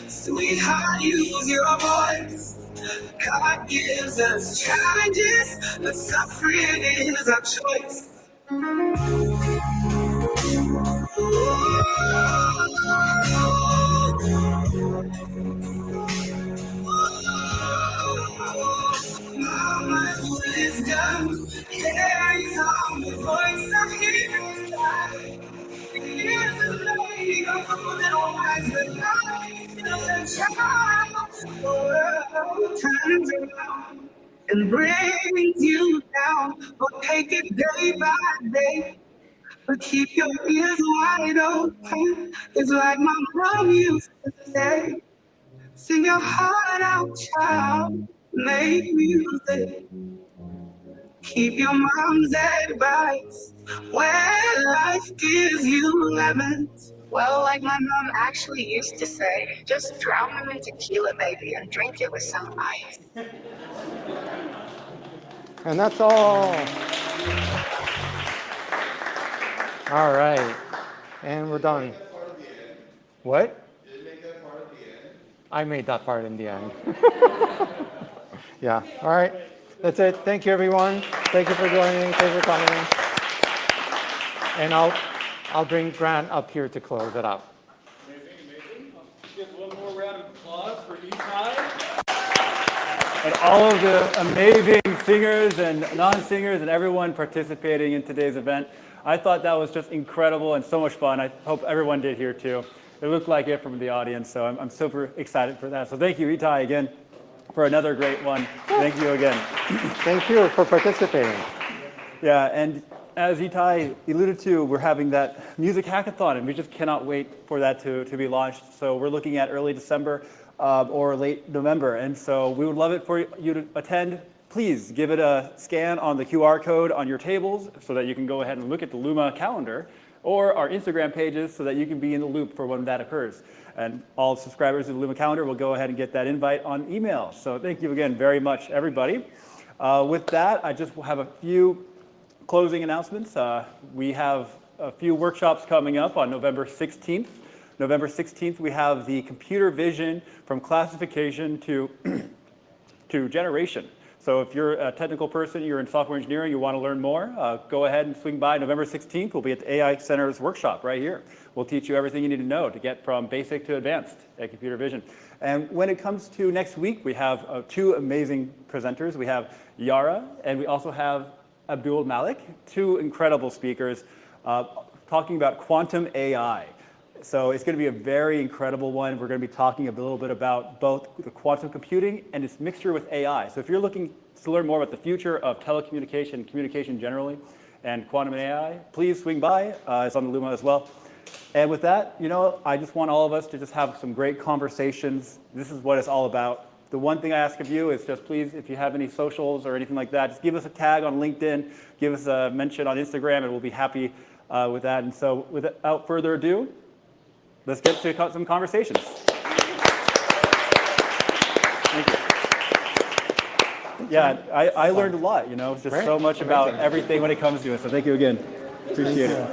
Sweetheart, use your voice. God gives us challenges, but suffering is our choice. Mama's wisdom carries on the voice I hear inside. Here's a lady of little wise but not still a child. The world turns around and brings you down. But take it day by day. But keep your ears wide open. It's like my mom used to say. Sing your heart out, child. Make music. Keep your mom's advice when life gives you lemons. Well, like my mom actually used to say, just drown them in tequila, baby, and drink it with some ice. And that's all. All right. And we're done. What? I made that part in the end. Yeah. All right. That's it. Thank you, everyone. Thank you for joining. Thank you for coming. And I'll bring Grant up here to close it out. Amazing. Give one more round of applause for Itai. And all of the amazing singers and non-singers and everyone participating in today's event. I thought that was just incredible and so much fun. I hope everyone did here too. It looked like it from the audience, so I'm super excited for that. So thank you, Itai, again, for another great one. Thank you again. Thank you for participating. Yeah, and as Itai alluded to, we're having that music hackathon, and we just cannot wait for that to be launched. So we're looking at early December or late November, and so we would love it for you to attend. Please give it a scan on the QR code on your tables so that you can go ahead and look at the Luma calendar or our Instagram pages so that you can be in the loop for when that occurs. And all subscribers to the Luma calendar will go ahead and get that invite on email. So thank you again very much, everybody. With that, I just have a few closing announcements. We have a few workshops coming up on November 16th. November 16th, we have the computer vision from classification to generation. So if you're a technical person, you're in software engineering, you want to learn more, go ahead and swing by November 16th. We'll be at the AI Center's workshop right here. We'll teach you everything you need to know to get from basic to advanced at computer vision. And when it comes to next week, we have two amazing presenters. We have Yara, and we also have Abdul Malik, two incredible speakers talking about quantum AI. So it's going to be a very incredible one. We're going to be talking a little bit about both the quantum computing and its mixture with AI. So if you're looking to learn more about the future of telecommunication, communication generally, and quantum AI, please swing by. It's on the Luma as well. And with that, I just want all of us to just have some great conversations. This is what it's all about. The one thing I ask of you is just please, if you have any socials or anything like that, just give us a tag on LinkedIn, give us a mention on Instagram, and we'll be happy with that. And so without further ado, let's get to some conversations. Thank you. Yeah, I learned a lot, just so much about everything when it comes to it. So thank you again. Appreciate it.